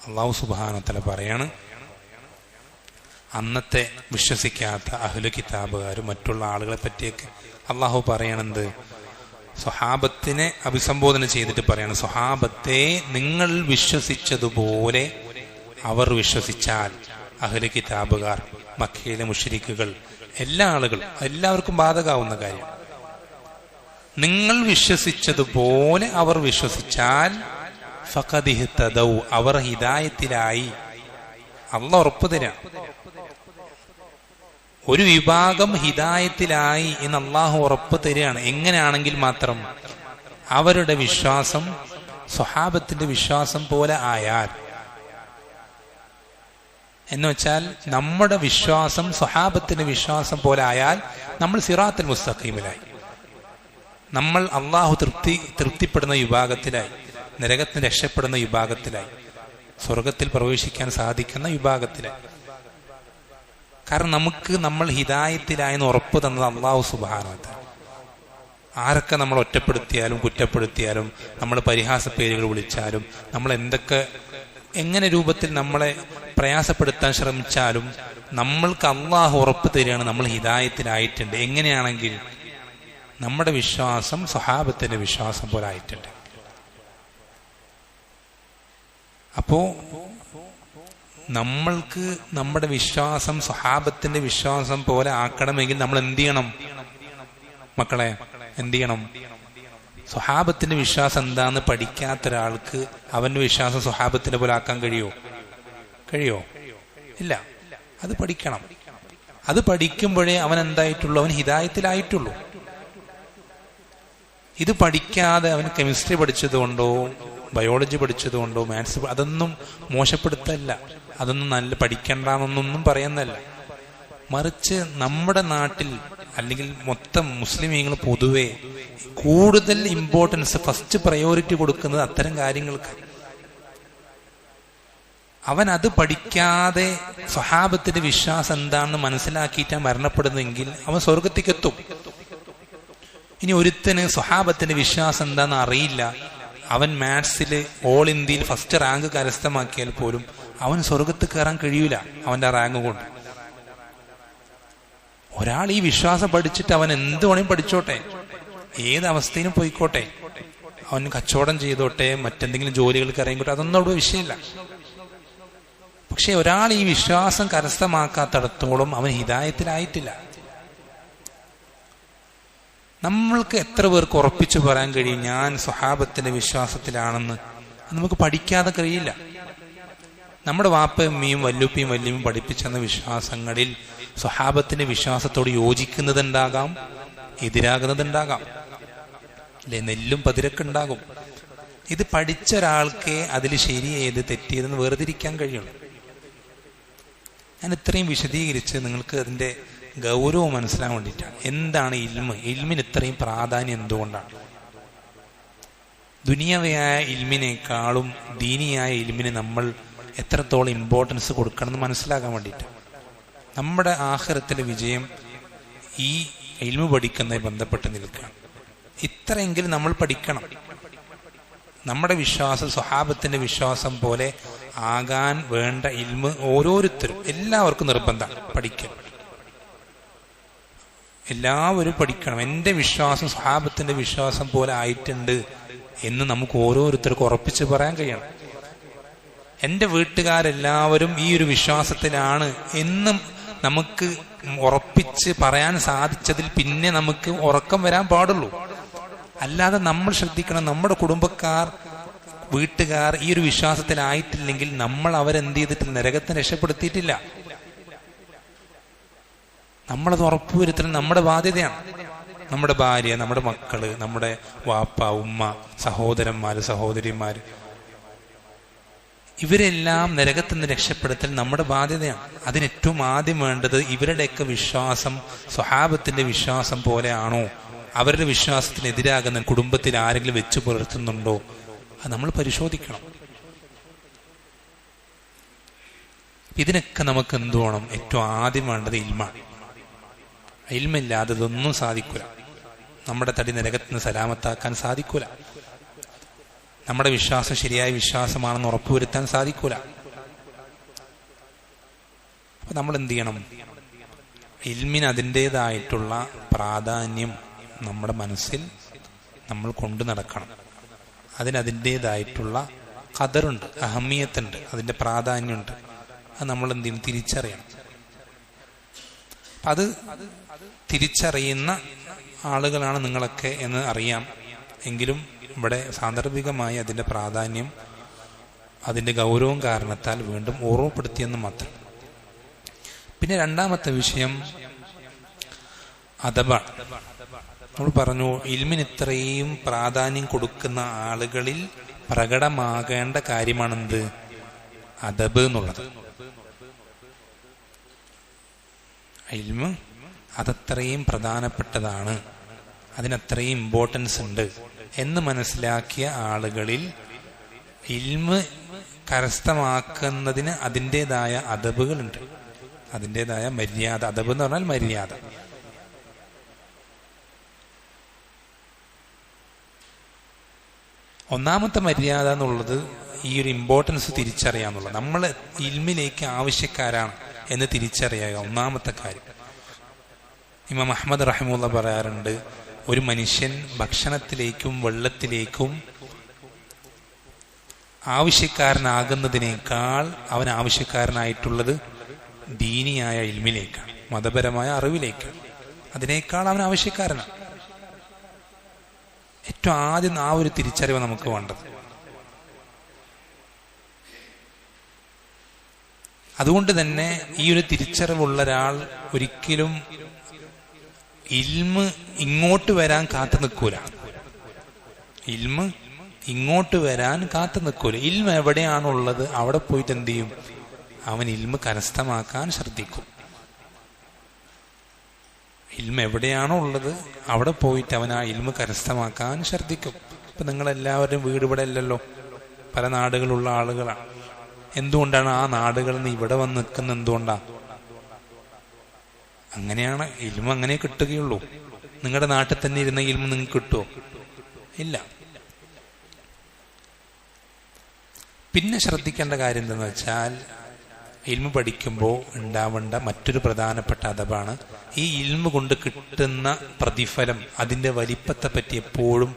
അല്ലാഹു സുബ്ഹാനഹു വ തആല പറയാണ്, അന്നത്തെ വിശ്വസിക്കാത്ത അഹ്ലു കിതാബുകാരും മറ്റുള്ള ആളുകളെ പറ്റിയൊക്കെ അള്ളാഹു പറയണത്, സ്വഹാബത്തിനെ അഭിസംബോധന ചെയ്തിട്ട് പറയാണ്, സ്വഹാബത്തെ നിങ്ങൾ വിശ്വസിച്ചതുപോലെ അവർ വിശ്വസിച്ചാൽ, അഹ്ലു കിതാബുകാർ, മക്കയിലെ മുശ്രിക്കുകൾ, എല്ലാ ആളുകളും, എല്ലാവർക്കും ബാധകാവുന്ന കാര്യം. നിങ്ങൾ വിശ്വസിച്ചതുപോലെ അവർ വിശ്വസിച്ചാൽ ഫഖദ് ഇഹ്തദൗ, അവർ ഹിദായത്തിലായി. അല്ലാഹു ഉറപ്പ് തരാം, ഒരു വിഭാഗം ഹിദായത്തിലായി എന്ന് അള്ളാഹു ഉറപ്പ് തരികയാണ്. എങ്ങനെയാണെങ്കിൽ മാത്രം അവരുടെ വിശ്വാസം സ്വഹാബത്തിന്റെ വിശ്വാസം പോലെ ആയാൽ. എന്ന് വെച്ചാൽ നമ്മുടെ വിശ്വാസം സ്വഹാബത്തിന്റെ വിശ്വാസം പോലെ ആയാൽ നമ്മൾ സിറാത്തുൽ മുസ്തഖീമിലായി, നമ്മൾ അള്ളാഹു തൃപ്തിപ്പെടുന്ന വിഭാഗത്തിലായി, നരകത്തിന് രക്ഷപ്പെടുന്ന വിഭാഗത്തിലായി, സ്വർഗത്തിൽ പ്രവേശിക്കാൻ സാധിക്കുന്ന വിഭാഗത്തിലായി. കാരണം നമുക്ക് നമ്മൾ ഹിദായത്തിലായെന്ന് ഉറപ്പ് തന്നത് അള്ളാഹു സുബ്ഹാനഹു വ തആല. ആരൊക്കെ നമ്മൾ ഒറ്റപ്പെടുത്തിയാലും കുറ്റപ്പെടുത്തിയാലും നമ്മൾ പരിഹാസ പേരുകൾ വിളിച്ചാലും നമ്മൾ എങ്ങനെ രൂപത്തിൽ നമ്മളെ പ്രയാസപ്പെടുത്താൻ ശ്രമിച്ചാലും നമ്മൾക്ക് അള്ളാഹു ഉറപ്പ് തരികയാണ് നമ്മൾ ഹിദായത്തിലായിട്ടുണ്ട്. എങ്ങനെയാണെങ്കിൽ നമ്മുടെ വിശ്വാസം സ്വഹാബത്തിന്റെ വിശ്വാസം പോലെ ആയിട്ടുണ്ട്. അപ്പോ നമ്മൾക്ക് നമ്മുടെ വിശ്വാസം സ്വഹാബത്തിന്റെ വിശ്വാസം പോലെ ആക്കണമെങ്കിൽ നമ്മൾ എന്ത് ചെയ്യണം മക്കളെ? എന്ത് ചെയ്യണം? സ്വഹാബത്തിന്റെ വിശ്വാസം എന്താന്ന് പഠിക്കാത്ത ഒരാൾക്ക് അവന്റെ വിശ്വാസം സ്വഹാബത്തിന്റെ പോലെ ആക്കാൻ കഴിയോ? ഇല്ല. അത് പഠിക്കണം. അത് പഠിക്കുമ്പോഴേ അവൻ എന്തായിട്ടുള്ളൂ? അവൻ ഹിദായത്തിലായിട്ടുള്ളൂ. ഇത് പഠിക്കാതെ അവൻ കെമിസ്ട്രി പഠിച്ചതുകൊണ്ടോ ബയോളജി പഠിച്ചതുകൊണ്ടോ മാത്സ്, അതൊന്നും മോശപ്പെടുത്തല്ല, അതൊന്നും നല്ല പഠിക്കണ്ടെന്നൊന്നും പറയുന്നല്ല. മറിച്ച് നമ്മുടെ നാട്ടിൽ അല്ലെങ്കിൽ മൊത്തം മുസ്ലിമീങ്ങൾ പൊതുവെ കൂടുതൽ ഇമ്പോർട്ടൻസ്, ഫസ്റ്റ് പ്രയോറിറ്റി കൊടുക്കുന്നത് അത്തരം കാര്യങ്ങൾക്ക്. അവൻ അത് പഠിക്കാതെ സ്വഹാബത്തിന്റെ വിശ്വാസം എന്താണെന്ന് മനസ്സിലാക്കിയിട്ടാണ് മരണപ്പെടുന്നതെങ്കിൽ അവൻ സ്വർഗത്തേക്ക് എത്തും. ഇനി ഒരുത്തന് സ്വഹാബത്തിന്റെ വിശ്വാസം എന്താണെന്ന് അറിയില്ല, അവൻ മാത്സിൽ ഓൾ ഇന്ത്യയിൽ ഫസ്റ്റ് റാങ്ക് കരസ്ഥമാക്കിയാൽ പോലും അവൻ സ്വർഗത്ത് കയറാൻ കഴിയൂല അവന്റെ റാങ്ക് കൊണ്ട്. ഒരാൾ ഈ വിശ്വാസം പഠിച്ചിട്ട് അവൻ എന്ത് വേണമെങ്കിലും പഠിച്ചോട്ടെ, ഏത് അവസ്ഥയിലും പോയിക്കോട്ടെ, അവൻ കച്ചവടം ചെയ്തോട്ടെ, മറ്റെന്തെങ്കിലും ജോലികൾക്ക് ഇറങ്ങിക്കോട്ടെ, അതൊന്നും അവിടെ വിഷയമില്ല. പക്ഷെ ഒരാൾ ഈ വിശ്വാസം കരസ്ഥമാക്കാത്തിടത്തോളം അവൻ ഹിദായത്തിലായിട്ടില്ല. നമ്മൾക്ക് എത്ര പേർക്ക് ഉറപ്പിച്ചു പറയാൻ കഴിയും ഞാൻ സ്വഹാബത്തിന്റെ വിശ്വാസത്തിലാണെന്ന്? നമുക്ക് പഠിക്കാതെ കഴിയില്ല. നമ്മുടെ വാപ്പയമ്മയും വല്ലുപ്പിയും വല്യമ്മയും പഠിപ്പിച്ചെന്ന വിശ്വാസങ്ങളിൽ സ്വഹാബത്തിന്റെ വിശ്വാസത്തോട് യോജിക്കുന്നതുണ്ടാകാം, എതിരാകുന്നതുണ്ടാകാം, അല്ലെ? നെല്ലും പതിരൊക്കെ ഉണ്ടാകും. ഇത് പഠിച്ച ഒരാൾക്ക് അതിൽ ശരിയേത് തെറ്റിയതെന്ന് വേർതിരിക്കാൻ കഴിയുള്ളൂ. ഞാൻ ഇത്രയും വിശദീകരിച്ച് നിങ്ങൾക്ക് അതിന്റെ ഗൗരവം മനസ്സിലാൻ വേണ്ടിയിട്ടാണ്. എന്താണ് ഇൽമ്? ഇൽമിന് ഇത്രയും പ്രാധാന്യം എന്തുകൊണ്ടാണ്? ദുനിയാവിയായ ഇൽമിനേക്കാളും ദീനിയായ ഇൽമിന് നമ്മൾ എത്രത്തോളം ഇമ്പോർട്ടൻസ് കൊടുക്കണം എന്ന് മനസ്സിലാക്കാൻ വേണ്ടിയിട്ട്. നമ്മുടെ ആഖിറത്തിലെ വിജയം ഈ ഇൽമു പഠിക്കുന്നതിൽ ബന്ധപ്പെട്ട് നിൽക്കുകയാണ്. ഇത്രയെങ്കിലും നമ്മൾ പഠിക്കണം. നമ്മുടെ വിശ്വാസം സ്വഹാബത്തിന്റെ വിശ്വാസം പോലെ ആകാൻ വേണ്ട ഇൽമ് ഓരോരുത്തരും, എല്ലാവർക്കും നിർബന്ധമാണ് പഠിക്കണം. എല്ലാവരും പഠിക്കണം. എൻ്റെ വിശ്വാസം സ്വഹാബത്തിന്റെ വിശ്വാസം പോലെ ആയിട്ടുണ്ട് എന്ന് നമുക്ക് ഓരോരുത്തർക്കും ഉറപ്പിച്ച് പറയാൻ കഴിയണം. എൻ്റെ വീട്ടുകാരെല്ലാവരും ഈ ഒരു വിശ്വാസത്തിലാണ് എന്നും നമുക്ക് ഉറപ്പിച്ച് പറയാൻ സാധിച്ചതിൽ പിന്നെ നമുക്ക് ഉറക്കം വരാൻ പാടുള്ളൂ. അല്ലാതെ നമ്മൾ ശ്രദ്ധിക്കണം, നമ്മുടെ കുടുംബക്കാർ, വീട്ടുകാർ ഈ ഒരു വിശ്വാസത്തിലായിട്ടില്ലെങ്കിൽ നമ്മൾ അവരെന്ത് ചെയ്തിട്ടില്ല, നരകത്തിന് രക്ഷപ്പെടുത്തിയിട്ടില്ല. നമ്മളത് ഉറപ്പുവരുത്തൽ നമ്മുടെ ബാധ്യതയാണ്. നമ്മുടെ ഭാര്യ, നമ്മുടെ മക്കള്, നമ്മുടെ വാപ്പ, ഉമ്മ, സഹോദരന്മാര്, സഹോദരിമാര്, ഇവരെല്ലാം നരകത്തിൽ നിന്ന് രക്ഷപ്പെടുത്തൽ നമ്മുടെ ബാധ്യതയാണ്. അതിനേറ്റവും ആദ്യം വേണ്ടത് ഇവരുടെയൊക്കെ വിശ്വാസം സ്വഹാബത്തിന്റെ വിശ്വാസം പോലെയാണോ, അവരുടെ വിശ്വാസത്തിനെതിരാകുന്ന കുടുംബത്തിൽ ആരെങ്കിലും വെച്ചു പുലർത്തുന്നുണ്ടോ, അത് നമ്മൾ പരിശോധിക്കണം. ഇതിനൊക്കെ നമുക്ക് എന്തു വേണം? ഏറ്റവും ആദ്യം വേണ്ടത് ഇൽമാണ്. ഇൽമില്ലാതെ ഇതൊന്നും സാധിക്കൂല. നമ്മുടെ തടി നരകത്തിന് സലാമത്താക്കാൻ സാധിക്കൂല. നമ്മുടെ വിശ്വാസം ശരിയായ വിശ്വാസമാണെന്ന് ഉറപ്പുവരുത്താൻ സാധിക്കൂല. അപ്പൊ നമ്മൾ എന്ത് ചെയ്യണം? ഇൽമിന് അതിൻ്റെതായിട്ടുള്ള പ്രാധാന്യം നമ്മുടെ മനസ്സിൽ നമ്മൾ കൊണ്ടു നടക്കണം. അതിനതിൻ്റെതായിട്ടുള്ള ഖദറുണ്ട്, അഹമ്മിയത്തുണ്ട്, അതിൻ്റെ പ്രാധാന്യമുണ്ട്. അത് നമ്മൾ എന്ത് ചെയ്യും? തിരിച്ചറിയണം. അത് തിരിച്ചറിയുന്ന ആളുകളാണ് നിങ്ങളൊക്കെ എന്ന് അറിയാം. എങ്കിലും ഇവിടെ സാന്ദർഭികമായി അതിൻ്റെ പ്രാധാന്യം, അതിൻ്റെ ഗൗരവം കാരണത്താൽ വീണ്ടും ഓർമ്മപ്പെടുത്തിയെന്ന് മാത്രം. പിന്നെ രണ്ടാമത്തെ വിഷയം അദബാണ്. നമ്മൾ പറഞ്ഞു ഇൽമിന് ഇത്രയും പ്രാധാന്യം കൊടുക്കുന്ന ആളുകളിൽ പ്രകടമാകേണ്ട കാര്യമാണെന്ത്? അദബ് എന്നുള്ളത്. ഇൽമ് അതത്രയും പ്രധാനപ്പെട്ടതാണ്, അതിനത്രയും ഇമ്പോർട്ടൻസ് ഉണ്ട് എന്ന് മനസ്സിലാക്കിയ ആളുകളിൽ ഇൽമ് കരസ്ഥമാക്കുന്നതിന് അതിൻ്റെതായ അദബുകളുണ്ട്, അതിൻ്റെതായ മര്യാദ. അദബ് എന്ന് പറഞ്ഞാൽ മര്യാദ. ഒന്നാമത്തെ മര്യാദ എന്നുള്ളത് ഈ ഒരു ഇമ്പോർട്ടൻസ് തിരിച്ചറിയാന്നുള്ളത്. നമ്മൾ ഇൽമിലേക്ക് ആവശ്യക്കാരാണ് എന്ന് തിരിച്ചറിയുക ഒന്നാമത്തെ കാര്യം. ഇമാം അഹ്മദ് റഹിമുള്ള പറയാറുണ്ട്, ഒരു മനുഷ്യൻ ഭക്ഷണത്തിലേക്കും വെള്ളത്തിലേക്കും ആവശ്യക്കാരനാകുന്നതിനേക്കാൾ അവൻ ആവശ്യക്കാരനായിട്ടുള്ളത് ദീനിയായ ഇൽമിലേക്കാണ്, മതപരമായ അറിവിലേക്കാണ്. അതിനേക്കാൾ അവൻ ആവശ്യക്കാരനാണ്. ഏറ്റവും ആദ്യം ആ ഒരു തിരിച്ചറിവ് നമുക്ക് വേണ്ടത്. അതുകൊണ്ട് തന്നെ ഈ ഒരു തിരിച്ചറിവുള്ള ഒരാൾ ഒരിക്കലും ഇൽമ് ഇങ്ങോട്ട് വരാൻ കാത്തു നിൽക്കൂല. ഇൽമ് ഇങ്ങോട്ട് വരാൻ കാത്തു നിൽക്കൂല. ഇൽമ എവിടെയാണുള്ളത് അവിടെ പോയിട്ട് എന്ത് ചെയ്യും? അവൻ ഇൽമ കരസ്ഥമാക്കാൻ ശ്രദ്ധിക്കും. ഇൽമ എവിടെയാണോ ഉള്ളത് അവിടെ പോയിട്ട് അവൻ ആ ഇൽമ കരസ്ഥമാക്കാൻ ശ്രദ്ധിക്കും. ഇപ്പൊ നിങ്ങളെല്ലാവരും വീട് ഇവിടെ അല്ലല്ലോ, പല നാടുകളുള്ള ആളുകളാണ്. എന്തുകൊണ്ടാണ് ആ നാടുകളിൽ നിന്ന് ഇവിടെ വന്ന് നിൽക്കുന്നത്? എന്തുകൊണ്ടാണ്? അങ്ങനെയാണ്. ഇൽമ അങ്ങനെ കിട്ടുകയുള്ളൂ. നിങ്ങളുടെ നാട്ടിൽ തന്നെ ഇരുന്ന ഇൽമ നിങ്ങൾക്ക് കിട്ടുമോ? ഇല്ല. പിന്നെ ശ്രദ്ധിക്കേണ്ട കാര്യം എന്താണെന്ന് വെച്ചാൽ, ഇൽമു പഠിക്കുമ്പോൾ ഉണ്ടാവേണ്ട മറ്റൊരു പ്രധാനപ്പെട്ട അദബാണ് ഈ ഇൽമു കൊണ്ട് കിട്ടുന്ന പ്രതിഫലം, അതിൻ്റെ വലിപ്പത്തെ പറ്റി എപ്പോഴും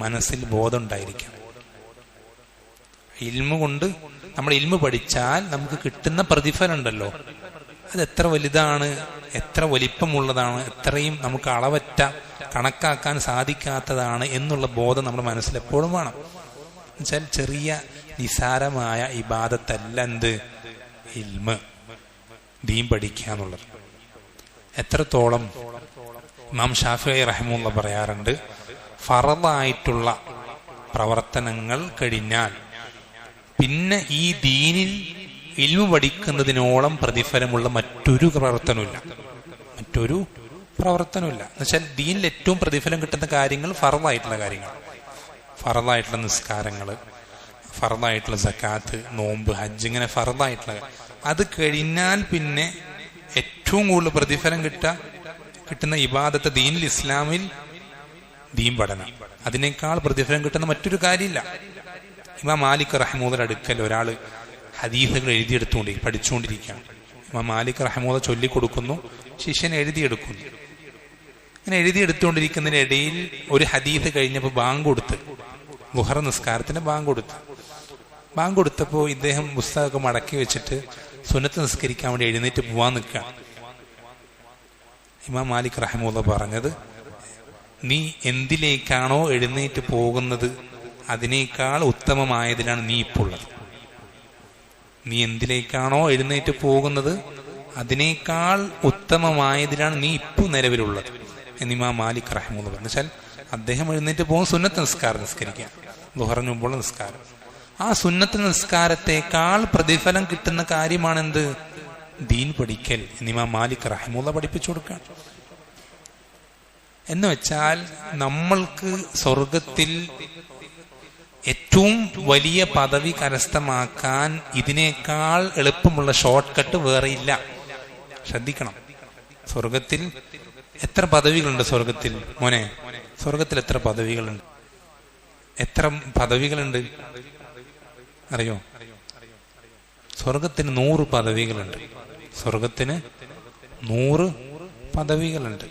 മനസ്സിൽ ബോധം ഉണ്ടായിരിക്കണം. ഇൽമു കൊണ്ട് നമ്മൾ ഇൽമു പഠിച്ചാൽ നമുക്ക് കിട്ടുന്ന പ്രതിഫലം ഉണ്ടല്ലോ, അത് എത്ര വലുതാണ്, എത്ര വലിപ്പമുള്ളതാണ്, എത്രയും നമുക്ക് അളവറ്റ കണക്കാക്കാൻ സാധിക്കാത്തതാണ് എന്നുള്ള ബോധം നമ്മുടെ മനസ്സിൽ എപ്പോഴും വേണം. എന്നുവെച്ചാൽ ചെറിയ നിസാരമായ ഇബാദത്തല്ല എന്ത് ഇൽമ്, ദീൻ പഠിക്കുക എന്നുള്ളത്. എത്രത്തോളം ഇമാം ഷാഫിഈ റഹിമഹുല്ലാഹ് പറയാറുണ്ട്, ഫറളായിട്ടുള്ള പ്രവർത്തനങ്ങൾ കഴിഞ്ഞാൽ പിന്നെ ഈ ദീനിൽ ഇൽമു പഠിക്കുന്നതിനോളം പ്രതിഫലമുള്ള മറ്റൊരു പ്രവർത്തനമില്ല. എന്നുവെച്ചാൽ ദീനിൽ ഏറ്റവും പ്രതിഫലം കിട്ടുന്ന കാര്യങ്ങൾ ഫറളായിട്ടുള്ള കാര്യങ്ങൾ, ഫറളായിട്ടുള്ള നിസ്കാരങ്ങൾ, ഫറളായിട്ടുള്ള സക്കാത്ത്, നോമ്പ്, ഹജ്ജ്, ഇങ്ങനെ ഫറളായിട്ടുള്ള അത് കഴിഞ്ഞാൽ പിന്നെ ഏറ്റവും കൂടുതൽ പ്രതിഫലം കിട്ടുന്ന ഇബാദത്ത് ദീനിൽ, ഇസ്ലാമിൽ ദീൻ പഠനം. അതിനേക്കാൾ പ്രതിഫലം കിട്ടുന്ന മറ്റൊരു കാര്യമില്ല. ഇമാം മാലിക് റഹ്മത്തുള്ളാഹിയുടെ അടുക്കൽ ഒരാൾ ഹദീസുകൾ പഠിച്ചുകൊണ്ടിരിക്കുകയാണ്. ഇമാം മാലിക് റഹ്മത്തുള്ളാഹി ചൊല്ലിക്കൊടുക്കുന്നു, ശിഷ്യൻ എഴുതിയെടുക്കുന്നു. ഇങ്ങനെ എഴുതിയെടുത്തുകൊണ്ടിരിക്കുന്നതിനിടയിൽ ഒരു ഹദീസ് കഴിഞ്ഞപ്പോൾ ബാങ്ക് കൊടുത്ത്, ളുഹർ നിസ്കാരത്തിന് ബാങ്ക് കൊടുത്തപ്പോൾ ഇദ്ദേഹം പുസ്തകമൊക്കെ മടക്കി വെച്ചിട്ട് സുന്നത്ത് നിസ്കരിക്കാൻ വേണ്ടി എഴുന്നേറ്റ് പോവാൻ നിൽക്കുകയാണ്. ഇമാം മാലിക് റഹ്മത്തുള്ളാഹി പറഞ്ഞത്, നീ എന്തിലേക്കാണോ എഴുന്നേറ്റ് പോകുന്നത് അതിനേക്കാൾ ഉത്തമമായതിലാണ് നീ ഇപ്പോൾ ഉള്ളത്. നീ എന്തിലേക്കാണോ എഴുന്നേറ്റ് പോകുന്നത് അതിനേക്കാൾ ഉത്തമമായതിലാണ് നീ ഇപ്പോൾ നിലവിലുള്ളത് എന്ന് ഇമാം മാലിക് റഹ്മത്തുള്ളാഹി പറഞ്ഞു. വെച്ചാൽ അദ്ദേഹം എഴുന്നേറ്റ് പോകും സുന്നത്ത് നിസ്കരിക്കുക, ളുഹറിന് മുമ്പുള്ള നിസ്കാരം. ആ സുന്നത്ത് നിസ്കാരത്തെക്കാൾ പ്രതിഫലം കിട്ടുന്ന കാര്യമാണെന്ത്, ദീൻ പഠിക്കൽ എന്ന് ഇമാം മാലിക് റഹ്മത്തുള്ളാഹി പഠിപ്പിച്ചു കൊടുക്കുകയാണ്. എന്ന് വെച്ചാൽ നമ്മൾക്ക് സ്വർഗത്തിൽ ഏറ്റവും വലിയ പദവി കരസ്ഥമാക്കാൻ ഇതിനേക്കാൾ എളുപ്പമുള്ള ഷോർട്ട് കട്ട് വേറെയില്ല. ശ്രദ്ധിക്കണം. സ്വർഗത്തിൽ എത്ര പദവികളുണ്ട്? മോനെ, സ്വർഗത്തിൽ എത്ര പദവികളുണ്ട്? എത്ര പദവികളുണ്ട് അറിയോ? സ്വർഗത്തിന് 100 പദവികളുണ്ട്. സ്വർഗത്തിന് 100 പദവികളുണ്ട്.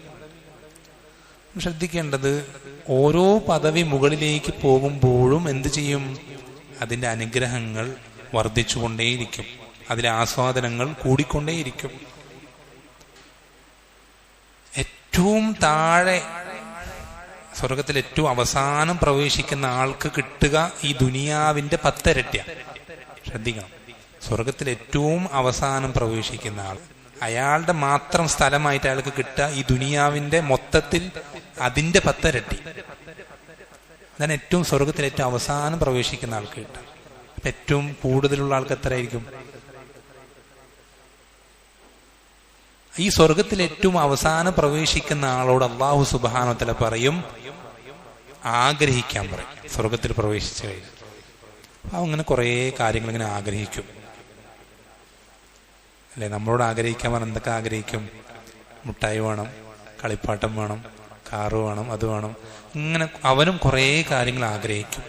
ശ്രദ്ധിക്കേണ്ടത്, ഓരോ പദവി മുകളിലേക്ക് പോകുമ്പോഴും എന്ത് ചെയ്യും? അതിൻ്റെ അനുഗ്രഹങ്ങൾ വർദ്ധിച്ചുകൊണ്ടേയിരിക്കും, അതിലെ ആസ്വാദനങ്ങൾ കൂടിക്കൊണ്ടേയിരിക്കും. ഏറ്റവും താഴെ സ്വർഗത്തിൽ ഏറ്റവും അവസാനം പ്രവേശിക്കുന്ന ആൾക്ക് കിട്ടുക ഈ ദുനിയാവിന്റെ 10 ഇരട്ടിയാണ്. ശ്രദ്ധിക്കണം. സ്വർഗത്തിൽ ഏറ്റവും അവസാനം പ്രവേശിക്കുന്ന ആൾ, അയാളുടെ മാത്രം സ്ഥലമായിട്ട് അയാൾക്ക് കിട്ടുക ഈ ദുനിയാവിന്റെ മൊത്തത്തിൽ അതിന്റെ 10 ഇരട്ടി. അതാണ് ഏറ്റവും സ്വർഗത്തിൽ ഏറ്റവും അവസാനം പ്രവേശിക്കുന്ന ആൾക്ക് കിട്ടുക. അപ്പൊ ഏറ്റവും കൂടുതലുള്ള ആൾക്ക് എത്രയായിരിക്കും? ഈ സ്വർഗത്തിൽ ഏറ്റവും അവസാനം പ്രവേശിക്കുന്ന ആളോട് അല്ലാഹു സുബ്ഹാനഹു വ തആല പറയും, ആഗ്രഹിക്കാൻ പറയും. സ്വർഗത്തിൽ പ്രവേശിച്ചു കഴിഞ്ഞു അപ്പൊ അങ്ങനെ കുറെ കാര്യങ്ങൾ ഇങ്ങനെ ആഗ്രഹിക്കും അല്ലെ? നമ്മളോട് ആഗ്രഹിക്കാൻ പറഞ്ഞാൽ എന്തൊക്കെ ആഗ്രഹിക്കും? മുട്ടായി വേണം, കളിപ്പാട്ടം വേണം, കാറ് വേണം, അത് വേണം. ഇങ്ങനെ അവനും കുറേ കാര്യങ്ങൾ ആഗ്രഹിക്കും.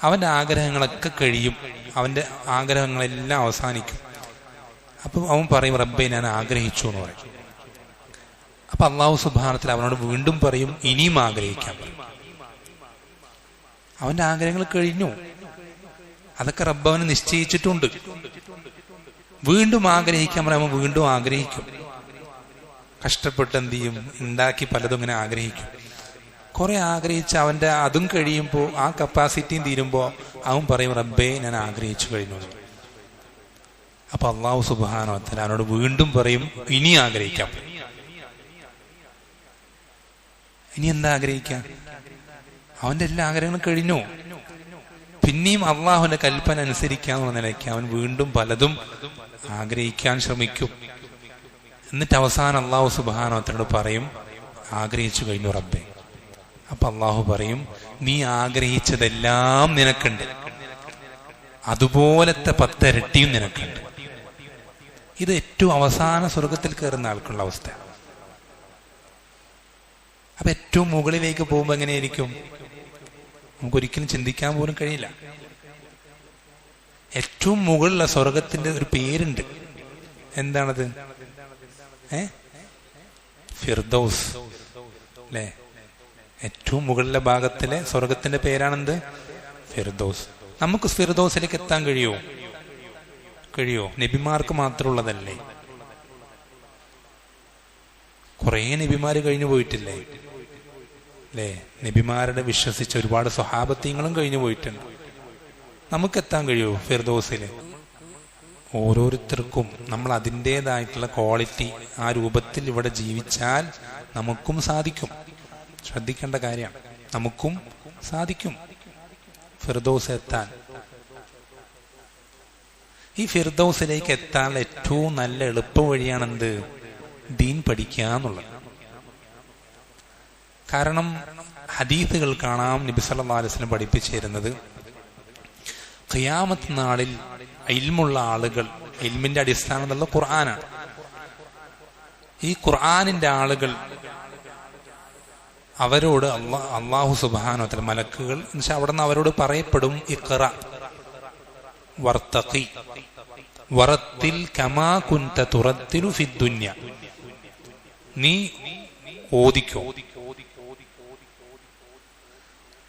അവന്റെ ആഗ്രഹങ്ങളൊക്കെ കഴിയും, അവന്റെ ആഗ്രഹങ്ങളെല്ലാം അവസാനിക്കും. അപ്പൊ അവൻ പറയും, റബ്ബേ ഞാൻ ആഗ്രഹിച്ചു എന്ന് പറയും. അപ്പൊ അല്ലാഹു സുബ്ഹാനഹു വ തആല അവനോട് വീണ്ടും പറയും, ഇനിയും ആഗ്രഹിക്കാൻ പറയും. അവന്റെ ആഗ്രഹങ്ങൾ കഴിഞ്ഞു, അതൊക്കെ റബ്ബ് അവന് നിശ്ചയിച്ചിട്ടുണ്ട്. വീണ്ടും ആഗ്രഹിക്കാൻ പറയുമ്പോൾ വീണ്ടും ആഗ്രഹിക്കും. കഷ്ടപ്പെട്ട് എന്ത് ചെയ്യും? ഉണ്ടാക്കി പലതും ഇങ്ങനെ ആഗ്രഹിക്കും. കുറെ ആഗ്രഹിച്ച് അവന്റെ അതും കഴിയുമ്പോൾ, ആ കപ്പാസിറ്റിയും തീരുമ്പോൾ അവൻ പറയും, റബ്ബേ ഞാൻ ആഗ്രഹിച്ചു കഴിഞ്ഞു. അപ്പൊ അല്ലാഹു സുബ്ഹാനഹു വ തആല അവനോട് വീണ്ടും പറയും, ഇനി ആഗ്രഹിക്കാം. ഇനി എന്താ ആഗ്രഹിക്കാം? അവന്റെ എല്ലാ ആഗ്രഹങ്ങളും കഴിഞ്ഞു. പിന്നെയും അള്ളാഹുവിന്റെ കൽപ്പന അനുസരിക്കാന്നുള്ള നിലയ്ക്ക് അവൻ വീണ്ടും പലതും ആഗ്രഹിക്കാൻ ശ്രമിക്കും. എന്നിട്ട് അവസാനം അല്ലാഹു സുബ്ഹാനഹു വ തആല പറയും, ആഗ്രഹിച്ചു കഴിഞ്ഞു റബ്ബേ. അപ്പൊ അള്ളാഹു പറയും, നീ ആഗ്രഹിച്ചതെല്ലാം നിനക്കുണ്ട്, അതുപോലത്തെ 10 ഇരട്ടിയും നിനക്കുണ്ട്. ഇത് ഏറ്റവും അവസാന സ്വർഗത്തിൽ കയറുന്ന ആൾക്കുള്ള അവസ്ഥ. അപ്പൊ ഏറ്റവും മുകളിലേക്ക് പോകുമ്പോ എങ്ങനെയായിരിക്കും? നമുക്കൊരിക്കലും ചിന്തിക്കാൻ പോലും കഴിയില്ല. ഏറ്റവും മുകളിലുള്ള സ്വർഗത്തിന്റെ ഒരു പേരുണ്ട്, എന്താണത്? ഫിർദൗസ് അല്ലേ? ഏറ്റവും മുകളിലെ ഭാഗത്തിലെ സ്വർഗത്തിന്റെ പേരാണെന്ത്? ഫിർദൗസ്. നമുക്ക് ഫിർദൗസിലേക്ക് എത്താൻ കഴിയോ? നബിമാർക്ക് മാത്രമുള്ളതല്ലേ? കുറേ നബിമാര് കഴിഞ്ഞു പോയിട്ടില്ലേ അല്ലേ? നബിമാരുടെ വിശ്വസിച്ച ഒരുപാട് സ്വഹാബത്തീങ്ങളും കഴിഞ്ഞു പോയിട്ടുണ്ട്. നമുക്കെത്താൻ കഴിയുമോ ഫിർദൗസില്? ഓരോരുത്തർക്കും നമ്മൾ അതിൻ്റെതായിട്ടുള്ള ക്വാളിറ്റി ആ രൂപത്തിൽ ഇവിടെ ജീവിച്ചാൽ നമുക്കും സാധിക്കും. ശ്രദ്ധിക്കേണ്ട കാര്യമാണ്. നമുക്കും സാധിക്കും ഫിർദൗസ് എത്താൻ. ഈ ഫിർദൗസിലേക്ക് എത്താൻ ഏറ്റവും നല്ല എളുപ്പ വഴിയാണെന്ത്? ദീൻ പഠിക്കുക എന്നുള്ളത്. കാരണം ഹദീസുകൾ കാണാം, നബി സല്ലല്ലാഹു അലൈഹി വസല്ലം പഠിപ്പിച്ചു തരുന്നത് ഖിയാമത്ത് നാളിൽ ഇൽമുള്ള ആളുകൾ, ഇൽമിന്റെ അടിസ്ഥാനത്തിലുള്ള ഖുർആനാണ്. ഈ ഖുർആനിന്റെ ആളുകൾ അവരോട് അല്ലാഹു സുബ്ഹാനഹു വ തആല മലക്കുകൾ അവിടെ നിന്ന് അവരോട് പറയപ്പെടും, ഇഖ്റ വർത്തഖി വറത്തിൽ കമാ കുൻത തുറത്തിലു ഫിദ്ദുന്യ. നീ ഓതിക്കോ.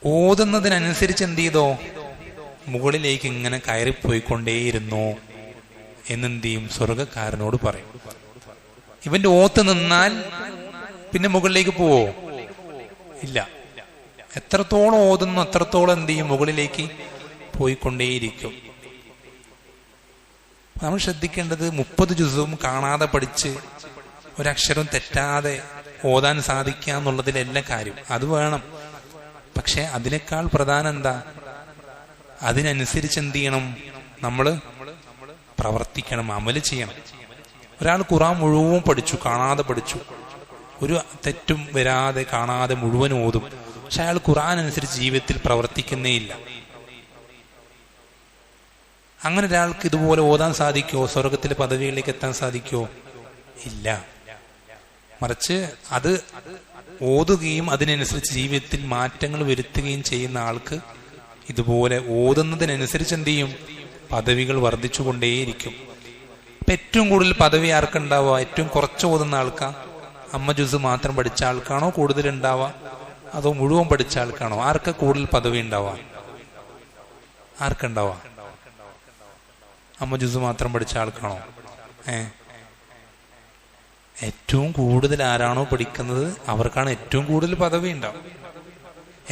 ഓതുന്നതിനനുസരിച്ച് എന്ത് ചെയ്തോ? മുകളിലേക്ക് ഇങ്ങനെ കയറിപ്പോയിക്കൊണ്ടേയിരുന്നോ എന്നെന്ത് ചെയ്യും? സ്വർഗക്കാരനോട് പറയും. ഇവന്റെ ഓത്ത് നിന്നാൽ പിന്നെ മുകളിലേക്ക് പോവോ? ഇല്ല. എത്രത്തോളം ഓതുന്നു അത്രത്തോളം എന്ത് ചെയ്യും? മുകളിലേക്ക് പോയിക്കൊണ്ടേയിരിക്കും. നമ്മൾ ശ്രദ്ധിക്കേണ്ടത് 30 ജുസും കാണാതെ പഠിച്ച് ഒരക്ഷരം തെറ്റാതെ ഓതാൻ സാധിക്കുക എന്നുള്ളതിലെല്ലാം കാര്യം അത് വേണം. പക്ഷെ അതിനേക്കാൾ പ്രധാനം എന്താ? അതിനനുസരിച്ച് എന്ത് ചെയ്യണം? നമ്മൾ പ്രവർത്തിക്കണം, അമല് ചെയ്യണം. ഒരാൾ ഖുർആൻ മുഴുവൻ പഠിച്ചു, കാണാതെ പഠിച്ചു, ഒരു തെറ്റും വരാതെ കാണാതെ മുഴുവൻ ഓതും, പക്ഷെ അയാൾ ഖുർആൻ അനുസരിച്ച് ജീവിതത്തിൽ പ്രവർത്തിക്കുന്നേ ഇല്ല. അങ്ങനെ ഒരാൾക്ക് ഇതുപോലെ ഓതാൻ സാധിക്കുമോ? സ്വർഗത്തിലെ പദവികളിലേക്ക് എത്താൻ സാധിക്കുമോ? ഇല്ല. മറിച്ച് അത് ഓതുകയും അതിനനുസരിച്ച് ജീവിതത്തിൽ മാറ്റങ്ങൾ വരുത്തുകയും ചെയ്യുന്ന ആൾക്ക് ഇതുപോലെ ഓതുന്നതിനനുസരിച്ച് എന്ത് ചെയ്യും? പദവികൾ വർദ്ധിച്ചുകൊണ്ടേയിരിക്കും. ഇപ്പൊ ഏറ്റവും കൂടുതൽ പദവി ആർക്കുണ്ടാവുക? ഏറ്റവും കുറച്ച് ഓതുന്ന ആൾക്കാ? അമ്മ ജുസ് മാത്രം പഠിച്ച ആൾക്കാണോ കൂടുതൽ ഉണ്ടാവുക? അതോ മുഴുവൻ പഠിച്ച ആൾക്കാണോ? ആർക്കാ കൂടുതൽ പദവി ഉണ്ടാവുക? ആർക്കുണ്ടാവുക? അമ്മ ജുസ് മാത്രം പഠിച്ച ആൾക്കാണോ? ഏറ്റവും കൂടുതൽ ആരാണോ പഠിക്കുന്നത് അവർക്കാണ് ഏറ്റവും കൂടുതൽ പദവി ഉണ്ടാവും.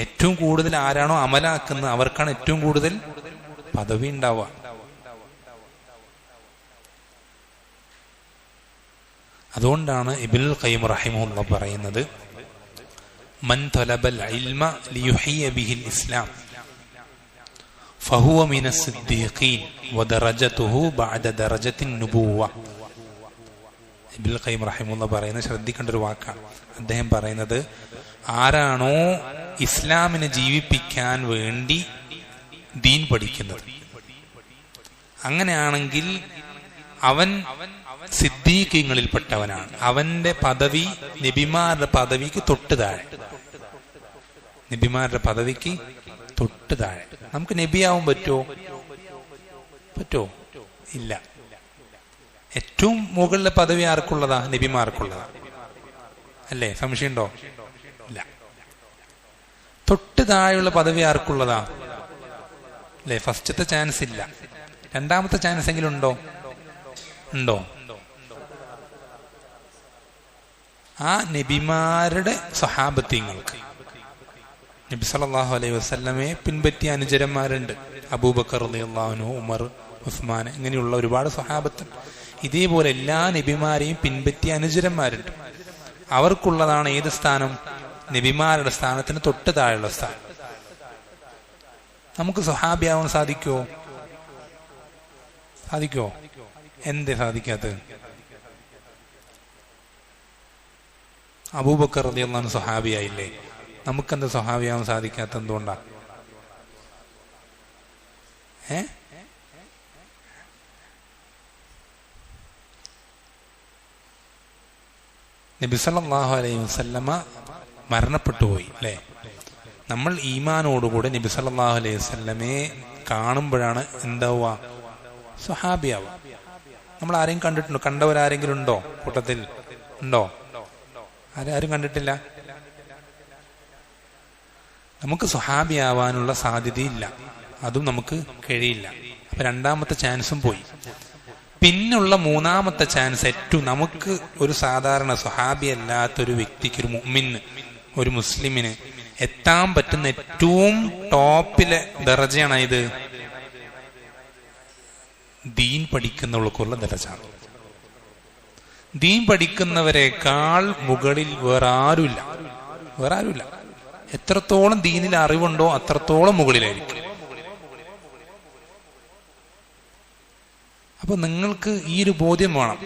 ഏറ്റവും കൂടുതൽ ആരാണോ അമലാക്കുന്നത് അവർക്കാണ് ഏറ്റവും കൂടുതൽ പദവി ഉണ്ടാവുക. അതുകൊണ്ടാണ് ഇബ്നുൽ ഖയ്യിം റഹിമഹുല്ലാഹ് പറയുന്നത്, മൻ തലബൽ ഇൽമ ലിയുഹിയ ബിഹിൽ ഇസ്ലാം ഫഹുവ മിനസ് സിദ്ദീഖീൻ വദറജതുഹു ബഅദ ദറജത്തിൻ നുബുവ്വ. ഇബ്നുൽ ഖയ്യിം റഹിമഹുല്ലാഹ് പറയുന്നത് ശ്രദ്ധിക്കേണ്ട ഒരു വാക്കാണ്. അദ്ദേഹം പറയുന്നത്, ആരാണോ ഇസ്ലാമിനെ ജീവിപ്പിക്കാൻ വേണ്ടി ദീൻ പഠിക്കുന്നത്, അങ്ങനെയാണെങ്കിൽ അവൻ സിദ്ദീഖീങ്ങളിൽപ്പെട്ടവനാണ്. അവന്റെ പദവി നബിമാരുടെ പദവിക്ക് തൊട്ട് താഴെ. നബിമാരുടെ പദവിക്ക് തൊട്ട് താഴെ. നമുക്ക് നബിയാവാൻ പറ്റുമോ? ഇല്ല. ഏറ്റവും മുകളിലെ പദവി ആർക്കുള്ളതാ? നബിമാർക്കുള്ളതാ അല്ലേ? സംശയമുണ്ടോ? ഇല്ല. തൊട്ട് താഴെയുള്ള പദവി ആർക്കുള്ളതാ? അല്ലേ? ഫസ്റ്റത്തെ ചാൻസ് ഇല്ല. രണ്ടാമത്തെ ചാൻസ് എങ്കിലും ഉണ്ടോ? ആ നബിമാരുടെ സ്വഹാബത്തിങ്ങൾക്ക്, നബി സല്ലല്ലാഹു അലൈഹി വസല്ലമയെ പിൻപറ്റിയ അനുചരന്മാരുണ്ട്. അബൂബക്കർ റളിയല്ലാഹു അൻഹു, ഉമർ, ഉസ്മാൻ, ഇങ്ങനെയുള്ള ഒരുപാട് സ്വഹാബത്ത്. ഇതേപോലെ എല്ലാ നബിമാരെയും പിൻപറ്റിയ അനുചരന്മാരുണ്ട്. അവർക്കുള്ളതാണ് ഏത് സ്ഥാനം? നബിമാരുടെ സ്ഥാനത്തിന് തൊട്ട് താഴെയുള്ള സ്ഥാനം. നമുക്ക് സ്വഹാബിയാവാൻ സാധിക്കുമോ? എന്തേ സാധിക്കാത്തത്? അബൂബക്കർ റളിയല്ലാഹു അൻഹു സ്വഹാബിയായില്ലേ? നമുക്കെന്താ സ്വഹാബിയാവാൻ സാധിക്കാത്ത? എന്തുകൊണ്ടാ? നബി സല്ലല്ലാഹു അലൈഹി വസല്ലമ മരണപ്പെട്ടു പോയി അല്ലേ? നമ്മൾ ഈമാനോടുകൂടെ നബി സല്ലല്ലാഹു അലൈഹി വസല്ലമയെ കാണുമ്പോഴാണ് എന്താവുക? സ്വഹാബിയാവുക. നമ്മൾ ആരെയും കണ്ടിട്ടുണ്ടോ? കണ്ടവരാരെങ്കിലും ഉണ്ടോ? കൂട്ടത്തിൽ ഉണ്ടോ? ആരും കണ്ടിട്ടില്ല. നമുക്ക് സ്വഹാബിയാവാനുള്ള സാധ്യതയില്ല, അതും നമുക്ക് കഴിയില്ല. അപ്പൊ രണ്ടാമത്തെ ചാൻസും പോയി. പിന്നുള്ള മൂന്നാമത്തെ ചാൻസ് ഏറ്റവും നമുക്ക് ഒരു സാധാരണ സ്വഹാബി അല്ലാത്തൊരു വ്യക്തിക്ക്, ഒരു മുഅ്മിന്, ഒരു മുസ്ലിമിന് എത്താൻ പറ്റുന്ന ഏറ്റവും ടോപ്പിലെ ദറജയാണ് ഇത്. ദീൻ പഠിക്കുന്നവർക്കുള്ള ദറജാണ്. ദീൻ പഠിക്കുന്നവരെക്കാൾ മുകളിൽ വേറെ ആരുമില്ല. എത്രത്തോളം ദീനിൽ അറിവുണ്ടോ അത്രത്തോളം മുകളിലായിരിക്കും. അപ്പൊ നിങ്ങൾക്ക് ഈ ഒരു ബോധ്യം വേണം,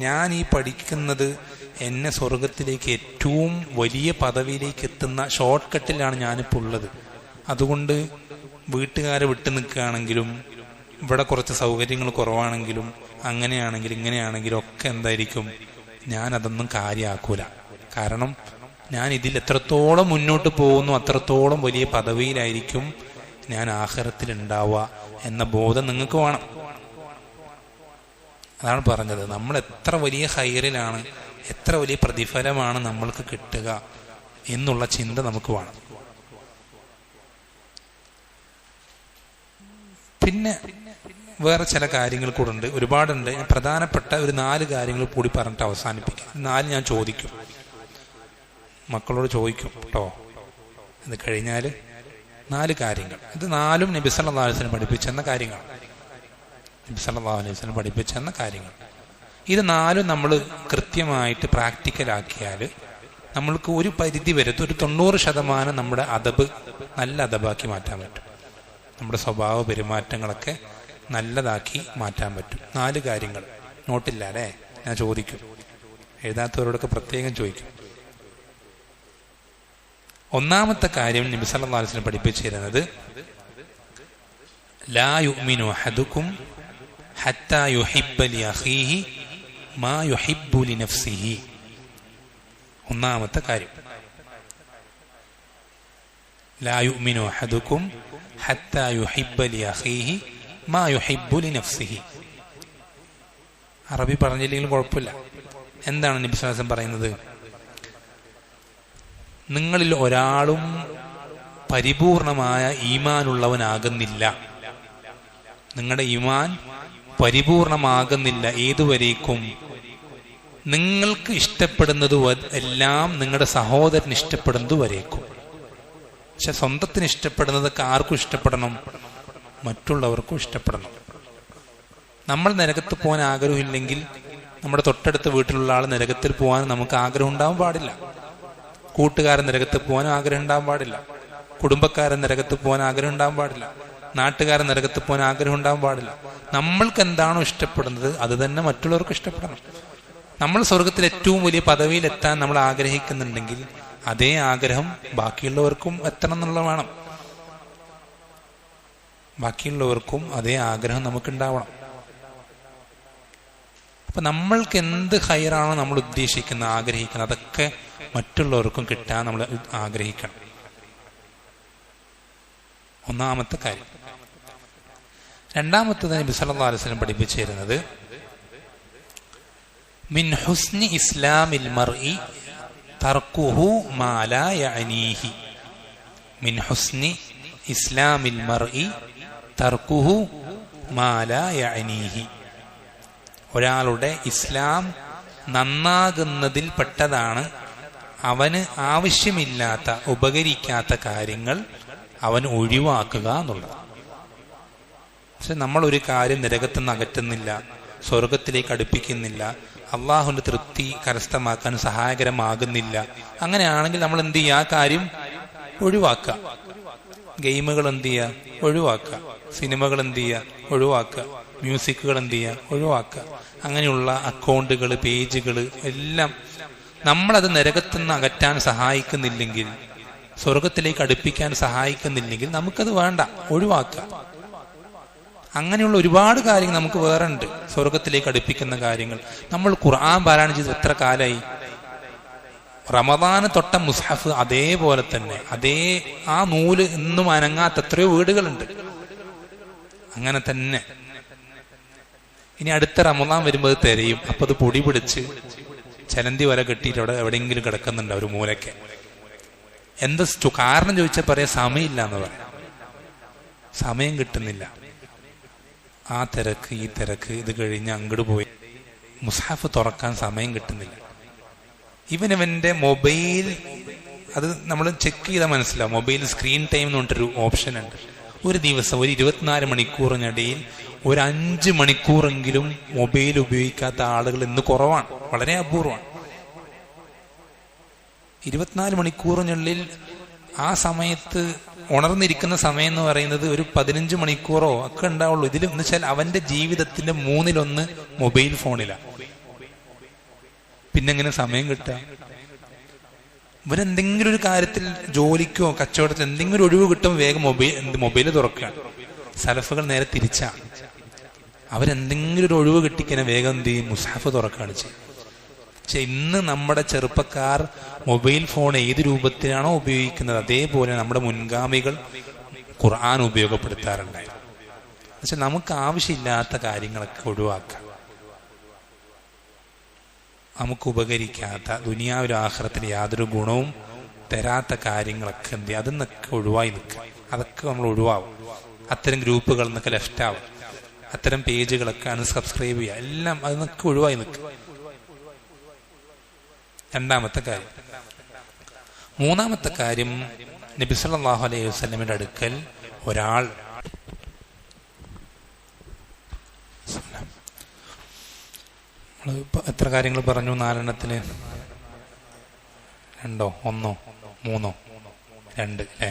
ഞാൻ ഈ പഠിക്കുന്നത് എന്നെ സ്വർഗത്തിലേക്ക് ഏറ്റവും വലിയ പദവിയിലേക്ക് എത്തുന്ന ഷോർട്ട് കട്ടിലാണ് ഞാനിപ്പോൾ ഉള്ളത്. അതുകൊണ്ട് വീട്ടുകാരെ വിട്ടു നിൽക്കുകയാണെങ്കിലും, ഇവിടെ കുറച്ച് സൗകര്യങ്ങൾ കുറവാണെങ്കിലും, അങ്ങനെയാണെങ്കിലും ഇങ്ങനെയാണെങ്കിലും ഒക്കെ എന്തായിരിക്കും, ഞാൻ അതൊന്നും കാര്യമാക്കൂല. കാരണം ഞാൻ ഇതിൽ എത്രത്തോളം മുന്നോട്ട് പോകുന്നു അത്രത്തോളം വലിയ പദവിയിലായിരിക്കും ഞാൻ ആഖിറത്തിൽ ഉണ്ടാവുക എന്ന ബോധം നിങ്ങൾക്ക് വേണം. അതാണ് പറഞ്ഞത്, നമ്മൾ എത്ര വലിയ ഖൈറിലാണ്, എത്ര വലിയ പ്രതിഫലമാണ് നമ്മൾക്ക് കിട്ടുക എന്നുള്ള ചിന്ത നമുക്ക് വേണം. പിന്നെ വേറെ ചില കാര്യങ്ങൾ കൂടെ ഉണ്ട്, ഒരുപാടുണ്ട്. ഞാൻ പ്രധാനപ്പെട്ട ഒരു 4 കാര്യങ്ങൾ കൂടി പറഞ്ഞിട്ട് അവസാനിപ്പിക്കാം. 4 ഞാൻ ചോദിക്കും, മക്കളോട് ചോദിക്കും കേട്ടോ. ഇത് കഴിഞ്ഞാൽ 4 കാര്യങ്ങൾ. ഇത് 4ഉം നബി സല്ലല്ലാഹു അലൈഹി വസല്ലം പഠിപ്പിച്ചെന്ന കാര്യങ്ങളാണ്. നബി സല്ലല്ലാഹു അലൈഹി വസല്ലം പഠിപ്പിച്ചെന്ന കാര്യങ്ങൾ. ഇത് 4ഉം നമ്മൾ കൃത്യമായിട്ട് പ്രാക്ടിക്കലാക്കിയാൽ നമ്മൾക്ക് ഒരു പരിധി വരെ, ഒരു 90% നമ്മുടെ അദബ് നല്ല അദബാക്കി മാറ്റാൻ പറ്റും. നമ്മുടെ സ്വഭാവ പെരുമാറ്റങ്ങളൊക്കെ നല്ലതാക്കി മാറ്റാൻ പറ്റും. 4 കാര്യങ്ങൾ നോട്ടില്ല അല്ലേ? ഞാൻ ചോദിക്കും, എഴുതാത്തവരോടൊക്കെ പ്രത്യേകം ചോദിക്കും. ഒന്നാമത്തെ കാര്യം നബി സല്ലല്ലാഹു അലൈഹി വസല്ലം പഠിപ്പിച്ചു തരുന്നത്, ലാ യുഅ്മിനു അഹദുക്കും ഹത്താ യുഹിബ്ബ ലി അഖീഹി മാ യുഹിബ്ബു ലി നഫ്സിഹി. ഒന്നാമത്തെ കാര്യം, ലാ യുഅ്മിനു അഹദുക്കും ഹത്താ യുഹിബ്ബ ലി അഖീഹി മാ യുഹിബ്ബു ലി നഫ്സിഹി. അറബി പറഞ്ഞില്ലെങ്കിലും കുഴപ്പമില്ല. എന്താണ് നബി സല്ലല്ലാഹു അലൈഹി വസല്ലം പറയുന്നത്? നിങ്ങളിൽ ഒരാളും പരിപൂർണമായ ഈമാനുള്ളവനാകുന്നില്ല. നിങ്ങളുടെ ഈമാൻ പരിപൂർണമാകുന്നില്ല. ഏതുവരേക്കും? നിങ്ങൾക്ക് ഇഷ്ടപ്പെടുന്നത് എല്ലാം നിങ്ങളുടെ സഹോദരന് ഇഷ്ടപ്പെടുന്നത് വരേക്കും. പക്ഷെ സ്വന്തത്തിന് ഇഷ്ടപ്പെടുന്നതൊക്കെ ആർക്കും ഇഷ്ടപ്പെടണം? മറ്റുള്ളവർക്കും ഇഷ്ടപ്പെടണം. നമ്മൾ നരകത്ത് പോകാൻ ആഗ്രഹമില്ലെങ്കിൽ നമ്മുടെ തൊട്ടടുത്ത വീട്ടിലുള്ള ആൾ നരകത്തിൽ പോകാൻ നമുക്ക് ആഗ്രഹം ഉണ്ടാവാൻ പാടില്ല. കൂട്ടുകാരൻ നരകത്ത് പോകാൻ ആഗ്രഹം ഉണ്ടാവാൻ പാടില്ല. കുടുംബക്കാരൻ നരകത്ത് പോകാൻ ആഗ്രഹം ഉണ്ടാവാൻ പാടില്ല. നാട്ടുകാരൻ നരകത്ത് പോകാൻ ആഗ്രഹം ഉണ്ടാവാൻ പാടില്ല. നമ്മൾക്ക് എന്താണോ ഇഷ്ടപ്പെടുന്നത് അത് തന്നെ മറ്റുള്ളവർക്ക് ഇഷ്ടപ്പെടണം. നമ്മൾ സ്വർഗത്തിൽ ഏറ്റവും വലിയ പദവിയിലെത്താൻ നമ്മൾ ആഗ്രഹിക്കുന്നുണ്ടെങ്കിൽ അതേ ആഗ്രഹം ബാക്കിയുള്ളവർക്കും എത്തണം എന്നുള്ള വേണം. ബാക്കിയുള്ളവർക്കും അതേ ആഗ്രഹം നമുക്കുണ്ടാവണം. അപ്പൊ നമ്മൾക്ക് എന്ത് ഖൈറാണോ നമ്മൾ ഉദ്ദേശിക്കുന്നത്, ആഗ്രഹിക്കുന്നത്, അതൊക്കെ മറ്റുള്ളവർക്കും കിട്ടാൻ നമ്മൾ ആഗ്രഹിക്കണം. ഒന്നാമത്തെ കാര്യം. രണ്ടാമത്തത് നബി സല്ലല്ലാഹു അലൈഹി വസല്ലം പഠിപ്പിച്ചു തരുന്നത്, മിൻ ഹുസ്നി ഇസ്ലാമിൽ മർഇ തർക്കുഹു മാ ലാ യഅനീഹി. മിൻ ഹുസ്നി ഇസ്ലാമിൽ മർഇ തർക്കുഹു മാ ലാ യഅനീഹി. ഒരാളുടെ ഇസ്ലാം നന്നാകുന്നതിൽ പെട്ടതാണ് അവന് ആവശ്യമില്ലാത്ത, ഉപകരിക്കാത്ത കാര്യങ്ങൾ അവൻ ഒഴിവാക്കുക എന്നുള്ളത്. പക്ഷെ നമ്മളൊരു കാര്യം നരകത്തുനിന്ന് അകറ്റുന്നില്ല, സ്വർഗത്തിലേക്ക് അടുപ്പിക്കുന്നില്ല, അള്ളാഹുവിന്റെ തൃപ്തി കരസ്ഥമാക്കാൻ സഹായകരമാകുന്നില്ല. അങ്ങനെയാണെങ്കിൽ നമ്മൾ എന്ത് ചെയ്യുക? ആ കാര്യം ഒഴിവാക്കുക. ഗെയിമുകൾ എന്ത് ചെയ്യുക? ഒഴിവാക്കുക. സിനിമകൾ എന്ത് ചെയ്യുക? ഒഴിവാക്കുക. മ്യൂസിക്കുകൾ എന്ത് ചെയ്യുക? ഒഴിവാക്കുക. അങ്ങനെയുള്ള അക്കൗണ്ടുകൾ, പേജുകൾ എല്ലാം നമ്മളത് നരകത്തുനിന്ന് അകറ്റാൻ സഹായിക്കുന്നില്ലെങ്കിൽ, സ്വർഗത്തിലേക്ക് അടുപ്പിക്കാൻ സഹായിക്കുന്നില്ലെങ്കിൽ നമുക്കത് വേണ്ട, ഒഴിവാക്കുക. അങ്ങനെയുള്ള ഒരുപാട് കാര്യങ്ങൾ നമുക്ക് വേറെ ഉണ്ട്, സ്വർഗത്തിലേക്ക് അടുപ്പിക്കുന്ന കാര്യങ്ങൾ. നമ്മൾ ഖുർആൻ പാരായണം ചെയ്ത് എത്ര കാലമായി? റമദാന് തൊട്ട മുസ്ഹഫ് അതേപോലെ തന്നെ, അതേ ആ നൂല് ഇന്നും അനങ്ങാത്ത എത്രയോ വീടുകളുണ്ട്. അങ്ങനെ തന്നെ ഇനി അടുത്ത റമദാൻ വരുമ്പോൾ അത് തിരയും. അപ്പൊ അത് പൊടി പിടിച്ച് ചലന്തി വല കെട്ടിയിട്ട് അവിടെ എവിടെയെങ്കിലും കിടക്കുന്നുണ്ട് ഒരു മൂലയ്ക്ക്. എന്താ കാരണം ചോദിച്ചാൽ പറയാം സമയമില്ല എന്ന് പറയാം. സമയം കിട്ടുന്നില്ല. ആ തിരക്ക് ഈ തിരക്ക്, ഇത് കഴിഞ്ഞ് അങ്ങോട്ട് പോയി മുസ്ഹഫ് തുറക്കാൻ സമയം കിട്ടുന്നില്ല. ഇവന്റെ മൊബൈൽ, അത് നമ്മൾ ചെക്ക് ചെയ്താൽ മനസ്സിലാവും. മൊബൈൽ സ്ക്രീൻ ടൈം എന്ന് പറഞ്ഞിട്ടൊരു ഓപ്ഷൻ ഉണ്ട്. ഒരു ദിവസം ഒരു 24 മണിക്കൂറിനിടയിൽ ഒരു 5 മണിക്കൂറെങ്കിലും മൊബൈൽ ഉപയോഗിക്കാത്ത ആളുകൾ ഇന്ന് കുറവാണ്, വളരെ അപൂർവമാണ്. 24 മണിക്കൂറിനുള്ളിൽ ആ സമയത്ത് ഉണർന്നിരിക്കുന്ന സമയം എന്ന് പറയുന്നത് ഒരു 15 മണിക്കൂറോ ഒക്കെ ഉണ്ടാവുള്ളൂ. ഇതിൽ എന്ന് വെച്ചാൽ അവന്റെ ജീവിതത്തിന്റെ 1/3 മൊബൈൽ ഫോണിലാണ്. പിന്നെങ്ങനെ സമയം കിട്ടുക? ഇവരെന്തെങ്കിലും ഒരു കാര്യത്തിൽ, ജോലിക്കോ കച്ചവടത്തിൽ എന്തെങ്കിലും ഒഴിവ് കിട്ടുമ്പോൾ വേഗം മൊബൈൽ തുറക്കുകയാണ്. സലഫുകൾ നേരെ തിരിച്ചാണ്. അവരെന്തെങ്കിലും ഒരു ഒഴിവ് കിട്ടിക്കനെ വേഗം എന്ത് ചെയ്യും? മുസ്ഹഫ് തുറക്കുകയാണ് ചെയ്യും. പക്ഷെ ഇന്ന് നമ്മുടെ ചെറുപ്പക്കാർ മൊബൈൽ ഫോൺ ഏത് രൂപത്തിലാണോ ഉപയോഗിക്കുന്നത് അതേപോലെ നമ്മുടെ മുൻഗാമികൾ ഖുർആൻ ഉപയോഗപ്പെടുത്താറുണ്ടായിരുന്നു. പക്ഷെ നമുക്ക് ആവശ്യമില്ലാത്ത കാര്യങ്ങളൊക്കെ ഒഴിവാക്കാം. നമുക്ക് ഉപകരിക്കാത്ത, ദുനിയാവിലും ആഖിറത്തിൽ യാതൊരു ഗുണവും തരാത്ത കാര്യങ്ങളൊക്കെ എന്ത് ചെയ്യുക? അതിന്നൊക്കെ ഒഴിവായി നിൽക്കുക. അതൊക്കെ നമ്മൾ ഒഴിവാകും. അത്തരം ഗ്രൂപ്പുകളിൽ നിന്നൊക്കെ ലെഫ്റ്റ് ആവും. അത്തരം പേജുകളൊക്കെ അൺസബ്സ്ക്രൈബ് ചെയ്യുക. എല്ലാം അതിന്നൊക്കെ ഒഴിവായി നിൽക്കുക. രണ്ടാമത്തെ കാര്യം. മൂന്നാമത്തെ കാര്യം, നബി സല്ലല്ലാഹു അലൈഹി വസല്ലമയുടെ അടുക്കൽ ഒരാൾ എത്ര കാര്യങ്ങൾ പറഞ്ഞു? 4 2 1 3 2 അല്ലേ?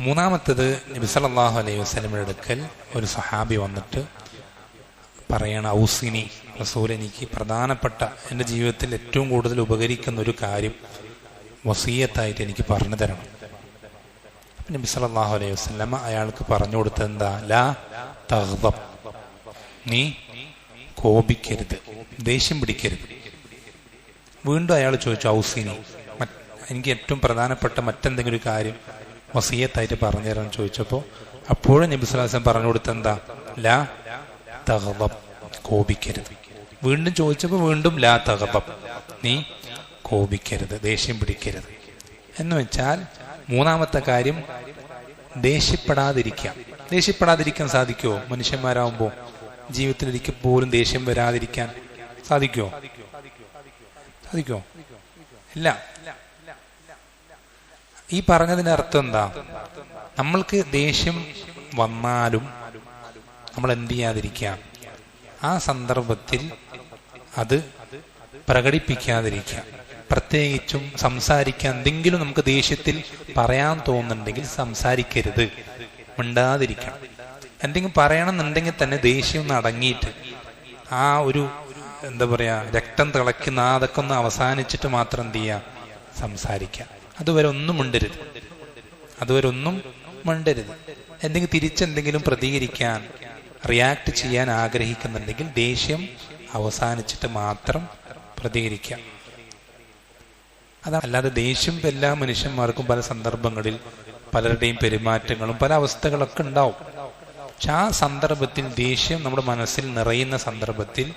മൂന്നാമത്തത്, നബി സല്ലല്ലാഹു അലൈഹി വസല്ലമയുടെ അടുക്കൽ ഒരു സഹാബി വന്നിട്ട് പറയണ, ഔസിനി റസൂൽ, എനിക്ക് പ്രധാനപ്പെട്ട എൻ്റെ ജീവിതത്തിൽ ഏറ്റവും കൂടുതൽ ഉപകരിക്കുന്ന ഒരു കാര്യം വസിയത്തായിട്ട് എനിക്ക് പറഞ്ഞു തരണം. നബി സല്ലല്ലാഹു അലൈഹി വസല്ലമ അയാൾക്ക് പറഞ്ഞു കൊടുത്തത് എന്താ? ലാ തഗ്ദബ്, നീ കോപിക്കരുത്, ദേഷ്യം പിടിക്കരുത്. വീണ്ടും അയാൾ ചോദിച്ചു, ഔസിനി, എനിക്ക് ഏറ്റവും പ്രധാനപ്പെട്ട മറ്റെന്തെങ്കിലും ഒരു കാര്യം വസിയത്തായിട്ട് പറഞ്ഞു തരാൻ ചോദിച്ചപ്പോൾ അപ്പോഴും നബി സല്ലല്ലാഹു അലൈഹി വസല്ലം പറഞ്ഞു കൊടുത്തത് എന്താ? ലാ തഗ്ദബ്, കോപിക്കരുത്. വീണ്ടും ചോദിച്ചപ്പോൾ വീണ്ടും ലാ തഗ്ദബ്, നീ കോപിക്കരുത്, ദേഷ്യം പിടിക്കരുത്. എന്ന് വെച്ചാൽ മൂന്നാമത്തെ കാര്യം ദേഷ്യപ്പെടാതിരിക്കാം. ദേഷ്യപ്പെടാതിരിക്കാൻ സാധിക്കുമോ? മനുഷ്യന്മാരാകുമ്പോൾ ജീവിതത്തിലൊരിക്കൽ പോലും ദേഷ്യം വരാതിരിക്കാൻ സാധിക്കുമോ? ഇല്ല. ഈ പറഞ്ഞതിന്റെ അർത്ഥം എന്താ? നമ്മൾക്ക് ദേഷ്യം വന്നാലും നമ്മൾ എന്ത് ചെയ്യാതിരിക്കാം? ആ സന്ദർഭത്തിൽ അത് പ്രകടിപ്പിക്കാതിരിക്കാം. പ്രത്യേകിച്ചും സംസാരിക്കാൻ എന്തെങ്കിലും നമുക്ക് ദേഷ്യത്തിൽ പറയാൻ തോന്നുന്നുണ്ടെങ്കിൽ സംസാരിക്കരുത്, മിണ്ടാതിരിക്കണം. എന്തെങ്കിലും പറയണമെന്നുണ്ടെങ്കിൽ തന്നെ ദേഷ്യം ഒന്ന് അടങ്ങിയിട്ട് ആ ഒരു എന്താ പറയാ, രക്തം തിളയ്ക്കുന്ന അതൊക്കെ ഒന്ന് അവസാനിച്ചിട്ട് മാത്രം എന്ത് ചെയ്യുക? സംസാരിക്കുക. അതുവരെ ഒന്നും മിണ്ടരുത്. എന്തെങ്കിലും തിരിച്ചെന്തെങ്കിലും പ്രതികരിക്കാൻ, റിയാക്ട് ചെയ്യാൻ ആഗ്രഹിക്കുന്നുണ്ടെങ്കിൽ ദേഷ്യം അവസാനിച്ചിട്ട് മാത്രം പ്രതികരിക്കാം. അതല്ലാതെ ദേഷ്യം എല്ലാ മനുഷ്യന്മാർക്കും പല സന്ദർഭങ്ങളിൽ പലരുടെയും പെരുമാറ്റങ്ങളും പല അവസ്ഥകളൊക്കെ ഉണ്ടാവും. പക്ഷെ ആ സന്ദർഭത്തിൽ ദേഷ്യം നമ്മുടെ മനസ്സിൽ നിറയുന്ന സന്ദർഭത്തിൽ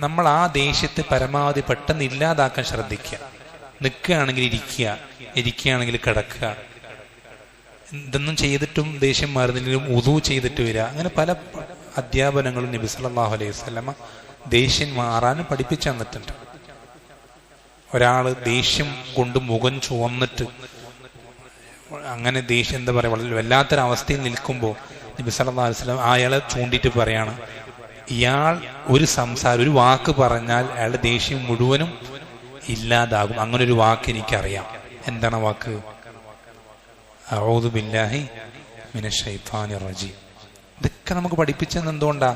നമ്മൾ ആ ദേഷ്യത്തെ പരമാവധി പെട്ടെന്ന് ഇല്ലാതാക്കാൻ ശ്രദ്ധിക്കുക. നിൽക്കുകയാണെങ്കിൽ ഇരിക്കുകയാണെങ്കിൽ കിടക്കുക. ഇതൊന്നും ചെയ്തിട്ടും ദേഷ്യം മാറുന്നില്ലെങ്കിലും ഉദു ചെയ്തിട്ട് വരിക. അങ്ങനെ പല അധ്യാപനങ്ങളും നബി സല്ലല്ലാഹു അലൈഹി വസല്ലമ ദേഷ്യം മാറാനും പഠിപ്പിച്ചു തന്നിട്ടുണ്ട്. ഒരാള് ദേഷ്യം കൊണ്ട് മുഖം ചുവന്നിട്ട് അങ്ങനെ ദേഷ്യം എന്താ പറയാ, വളരെ വല്ലാത്തൊരവസ്ഥയിൽ നിൽക്കുമ്പോൾ നബി സല്ലല്ലാഹു അലൈഹി വസല്ലം അയാളെ ചൂണ്ടിയിട്ട് പറയാണ്, ഇയാൾ ഒരു വാക്ക് പറഞ്ഞാൽ അയാളുടെ ദേഷ്യം മുഴുവനും ഇല്ലാതാകും. അങ്ങനെ ഒരു വാക്ക് എനിക്കറിയാം. എന്താണ് വാക്ക്? അഊദു ബില്ലാഹി മിനശ് ശൈത്വാനിർ റജീം. ഇതൊക്കെ നമുക്ക് പഠിപ്പിച്ചത് എന്തുകൊണ്ടാ?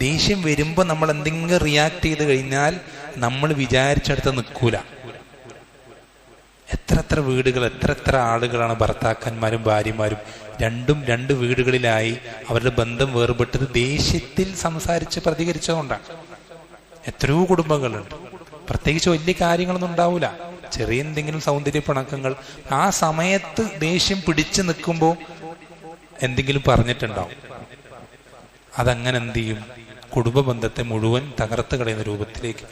ദേഷ്യം വരുമ്പോ നമ്മൾ എന്തെങ്കിലും റിയാക്ട് ചെയ്ത് കഴിഞ്ഞാൽ നമ്മൾ വിചാരിച്ചെടുത്ത് നിൽക്കൂല. എത്ര വീടുകൾ, എത്ര ആളുകളാണ് ഭർത്താക്കന്മാരും ഭാര്യമാരും രണ്ട് വീടുകളിലായി അവരുടെ ബന്ധം വേർപെട്ടത് ദേഷ്യത്തിൽ സംസാരിച്ച് പ്രതികരിച്ചതുകൊണ്ടാണ്. എത്രയോ കുടുംബങ്ങളുണ്ട്. പ്രത്യേകിച്ച് വലിയ കാര്യങ്ങളൊന്നും ഉണ്ടാവൂല, ചെറിയ എന്തെങ്കിലും സൗന്ദര്യ പിണക്കങ്ങൾ. ആ സമയത്ത് ദേഷ്യം പിടിച്ചു നിൽക്കുമ്പോൾ എന്തെങ്കിലും പറഞ്ഞിട്ടുണ്ടാവും. അതങ്ങനെ എന്ത് ചെയ്യും? കുടുംബ ബന്ധത്തെ മുഴുവൻ തകർത്ത് കളയുന്ന രൂപത്തിലേക്ക്.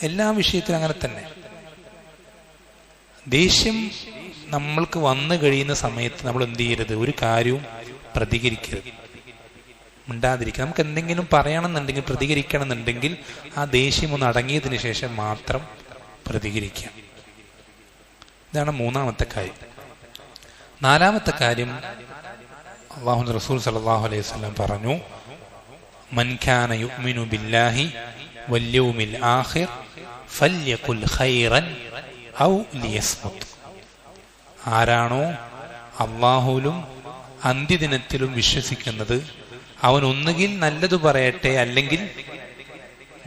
എല്ലാ വിഷയത്തിലും അങ്ങനെ തന്നെ. ദേഷ്യം നമ്മൾക്ക് വന്നു കഴിയുന്ന സമയത്ത് നമ്മൾ എന്ത് ചെയ്യരുത്? ഒരു കാര്യവും പ്രതികരിക്കരുത്, മിണ്ടാതിരിക്കുക. നമുക്ക് എന്തെങ്കിലും പറയണമെന്നുണ്ടെങ്കിൽ, പ്രതികരിക്കണം എന്നുണ്ടെങ്കിൽ ആ ദേഷ്യം ഒന്ന് അടങ്ങിയതിന് ശേഷം മാത്രം പ്രതികരിക്കുക. ഇതാണ് മൂന്നാമത്തെ കാര്യം. നാലാമത്തെ കാര്യം, അല്ലാഹുവിന്റെ റസൂൽ സല്ലല്ലാഹു അലൈഹി വസല്ലം പറഞ്ഞു, മൻ കാന യുഅ്മിനു ബില്ലാഹി വൽ യൗമിൽ ആഖിർ ഫല്യഖുൽ ഖൈറൻ ഔ ലിയസ്മുത്. ആരാണോ അല്ലാഹുവിലും അന്ത്യദിനത്തിലും വിശ്വസിക്കുന്നത് അവൻ ഒന്നുകിൽ നല്ലത് പറയട്ടെ, അല്ലെങ്കിൽ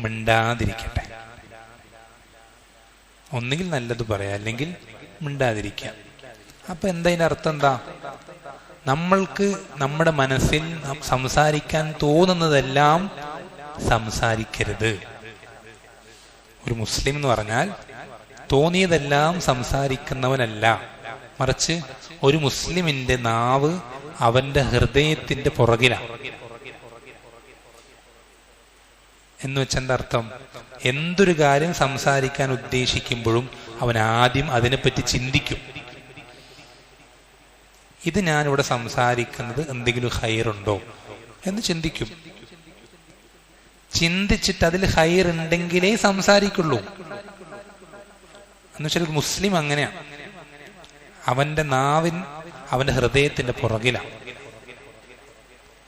മിണ്ടാതിരിക്കട്ടെ. ഒന്നുകിൽ നല്ലത് പറയാം, അല്ലെങ്കിൽ മിണ്ടാതിരിക്കാം. അപ്പൊ എന്താ അർത്ഥം? എന്താ? നമ്മൾക്ക് നമ്മുടെ മനസ്സിൽ സംസാരിക്കാൻ തോന്നുന്നതെല്ലാം സംസാരിക്കരുത്. ഒരു മുസ്ലിം എന്ന് പറഞ്ഞാൽ തോന്നിയതെല്ലാം സംസാരിക്കുന്നവനല്ല, മറിച്ച് ഒരു മുസ്ലിമിന്റെ നാവ് അവന്റെ ഹൃദയത്തിന്റെ പുറകിലാണ്. എന്ന് വെച്ചെന്താ അർത്ഥം? എന്തൊരു കാര്യം സംസാരിക്കാൻ ഉദ്ദേശിക്കുമ്പോഴും അവൻ ആദ്യം അതിനെപ്പറ്റി ചിന്തിക്കും. ഇത് ഞാനിവിടെ സംസാരിക്കുന്നത് എന്തെങ്കിലും ഹൈറുണ്ടോ എന്ന് ചിന്തിക്കും. ചിന്തിച്ചിട്ട് അതിൽ ഹൈർ ഉണ്ടെങ്കിലേ സംസാരിക്കുള്ളൂ. എന്ന് വെച്ചാൽ മുസ്ലിം അങ്ങനെയാണ്. അവന്റെ നാവിൻ അവന്റെ ഹൃദയത്തിന്റെ പുറകിലാണ്.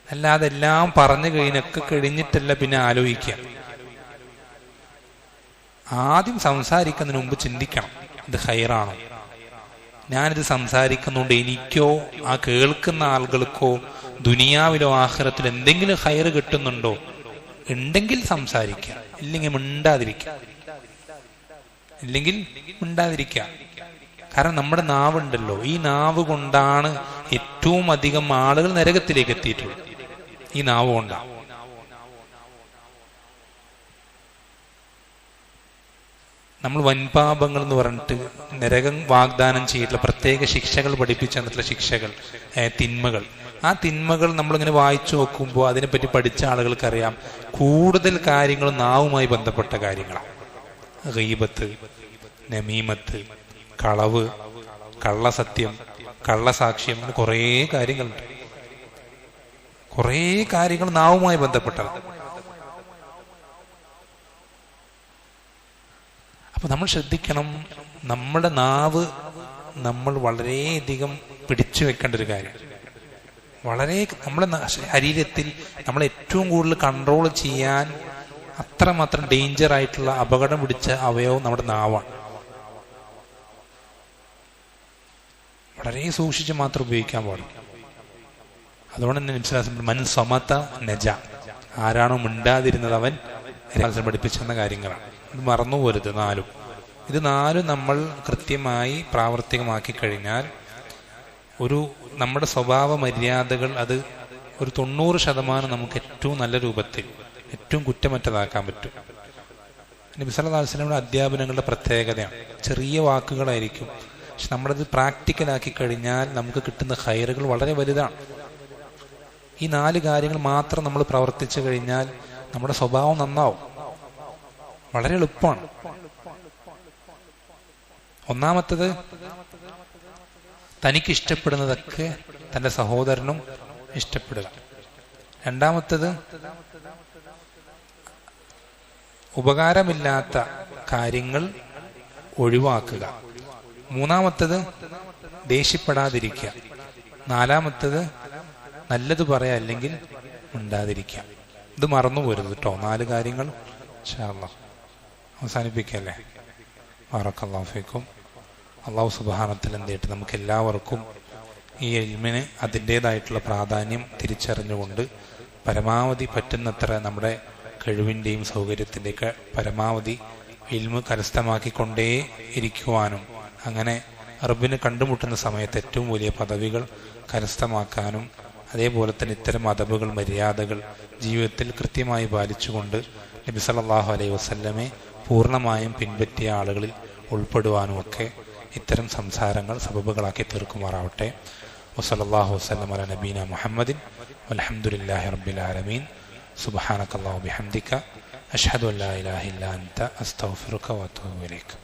അല്ലാതെ എല്ലാം പറഞ്ഞു കഴിഞ്ഞിട്ടല്ല പിന്നെ ആലോചിക്കുക. ആദ്യം സംസാരിക്കുന്നതിന് മുമ്പ് ചിന്തിക്കണം, ഇത് ഹൈറാണോ? ഞാനിത് സംസാരിക്കുന്നുണ്ട് എനിക്കോ ആ കേൾക്കുന്ന ആളുകൾക്കോ ദുനിയാവിലോ ആഖിറത്തിലോ എന്തെങ്കിലും ഹൈറ് കിട്ടുന്നുണ്ടോ? ഉണ്ടെങ്കിൽ സംസാരിക്കുക, ഇല്ലെങ്കിൽ മിണ്ടാതിരിക്കുക. കാരണം നമ്മുടെ നാവുണ്ടല്ലോ, ഈ നാവ് കൊണ്ടാണ് ഏറ്റവും അധികം ആളുകൾ നരകത്തിലേക്ക് എത്തിയിട്ടുള്ളത്. ഈ നാവ് കൊണ്ടാണ്. നമ്മൾ വൻപാപങ്ങൾ എന്ന് പറഞ്ഞിട്ട് നരകം വാഗ്ദാനം ചെയ്തിട്ടുള്ള പ്രത്യേക ശിക്ഷകൾ പഠിപ്പിച്ചു തന്നിട്ടുള്ള ശിക്ഷകൾ, തിന്മകൾ. ആ തിന്മകൾ നമ്മളിങ്ങനെ വായിച്ചു നോക്കുമ്പോൾ അതിനെപ്പറ്റി പഠിച്ച ആളുകൾക്കറിയാം കൂടുതൽ കാര്യങ്ങൾ നാവുമായി ബന്ധപ്പെട്ട കാര്യങ്ങളാണ്. ഗീബത്ത്, നമീമത്ത്, കളവ്, കള്ളസത്യം, കള്ളസാക്ഷ്യം, അങ്ങനെ കുറേ കാര്യങ്ങളുണ്ട്. കുറേ കാര്യങ്ങൾ നാവുമായി ബന്ധപ്പെട്ടതാണ്. അപ്പൊ നമ്മൾ ശ്രദ്ധിക്കണം, നമ്മുടെ നാവ് നമ്മൾ വളരെയധികം പിടിച്ചു വെക്കേണ്ട ഒരു കാര്യം. വളരെ നമ്മുടെ ശരീരത്തിൽ നമ്മൾ ഏറ്റവും കൂടുതൽ കൺട്രോൾ ചെയ്യാൻ അത്രമാത്രം ഡേഞ്ചർ ആയിട്ടുള്ള അപകടം പിടിച്ച അവയവം നമ്മുടെ നാവാണ്. വളരെ സൂക്ഷിച്ച് മാത്രം ഉപയോഗിക്കാൻ പാടും. അതുകൊണ്ട് തന്നെ വിശ്വാസം മൻ സമത നജ, ആരാണോ മിണ്ടാതിരുന്നത് അവൻ പഠിപ്പിച്ചെന്ന കാര്യങ്ങളാണ്. ഇത് മറന്നു പോരുത്. ഇത് നാലും നമ്മൾ കൃത്യമായി പ്രാവർത്തികമാക്കി കഴിഞ്ഞാൽ നമ്മുടെ സ്വഭാവ മര്യാദകൾ അത് ഒരു 90% നമുക്ക് ഏറ്റവും നല്ല രൂപത്തിൽ, ഏറ്റവും കുറ്റമറ്റതാക്കാൻ പറ്റും. നബി സല്ലല്ലാഹു അലൈഹി വസല്ലമയുടെ അധ്യാപനങ്ങളുടെ പ്രത്യേകതയാണ്. ചെറിയ വാക്കുകളായിരിക്കും, പക്ഷെ നമ്മളത് പ്രാക്ടിക്കലാക്കി കഴിഞ്ഞാൽ നമുക്ക് കിട്ടുന്ന ഖൈറുകൾ വളരെ വലുതാണ്. ഈ 4 കാര്യങ്ങൾ മാത്രം നമ്മൾ പ്രവർത്തിച്ചു കഴിഞ്ഞാൽ നമ്മുടെ സ്വഭാവം നന്നാവും. വളരെ എളുപ്പമാണ്. ഒന്നാമത്തത്, തനിക്കിഷ്ടപ്പെടുന്നതൊക്കെ തൻ്റെ സഹോദരനും ഇഷ്ടപ്പെടുക. രണ്ടാമത്തത്, ഉപകാരമില്ലാത്ത കാര്യങ്ങൾ ഒഴിവാക്കുക. മൂന്നാമത്തത്, ദേഷ്യപ്പെടാതിരിക്കുക. നാലാമത്തത്, നല്ലത് പറയാ, അല്ലെങ്കിൽ മിണ്ടാതിരിക്കുക. ഇത് മറന്നു പോരുത് കേട്ടോ. 4 കാര്യങ്ങൾ ഇൻഷാ അല്ലാഹ് അവസാനിപ്പിക്കല്ലേ. ബറക്കല്ലാഹു ഫീക്കും. അല്ലാഹു സുബ്ഹാനഹു വ തആല എന്തിട്ട് നമുക്ക് എല്ലാവർക്കും ഈ ഇൽമിന് അതിൻ്റെതായിട്ടുള്ള പ്രാധാന്യം തിരിച്ചറിഞ്ഞുകൊണ്ട് പരമാവധി പറ്റുന്നത്ര നമ്മുടെ കഴിവിൻ്റെയും സൗകര്യത്തിൻ്റെയൊക്കെ പരമാവധി ഇൽമ് കരസ്ഥമാക്കിക്കൊണ്ടേ ഇരിക്കുവാനും അങ്ങനെ റബ്ബിനെ കണ്ടുമുട്ടുന്ന സമയത്ത് ഏറ്റവും വലിയ പദവികൾ കരസ്ഥമാക്കാനും അതേപോലെ തന്നെ ഇത്തരം അദബുകൾ, മര്യാദകൾ ജീവിതത്തിൽ കൃത്യമായി പാലിച്ചുകൊണ്ട് നബി സല്ലല്ലാഹു അലൈഹി വസല്ലമയെ പൂർണ്ണമായും പിൻപറ്റിയ ആളുകളിൽ ഉൾപ്പെടുവാനുമൊക്കെ ഇത്തരം സംസാരങ്ങൾ സബബുകളാക്കി തീർക്കുമാറാവട്ടെ. വസല്ലല്ലാഹു വസല്ലം അലാ നബീന മുഹമ്മദിൻ വൽഹംദുലില്ലാഹി റബ്ബിൽ ആലമീൻ. സുബ്ഹാനകല്ലാഹു ബിഹംദിക അഷ്ഹദു അൻ ലാ ഇലാഹ ഇല്ല അൻത അസ്തഗ്ഫിറുക വഅതൂബു ഇലൈക്.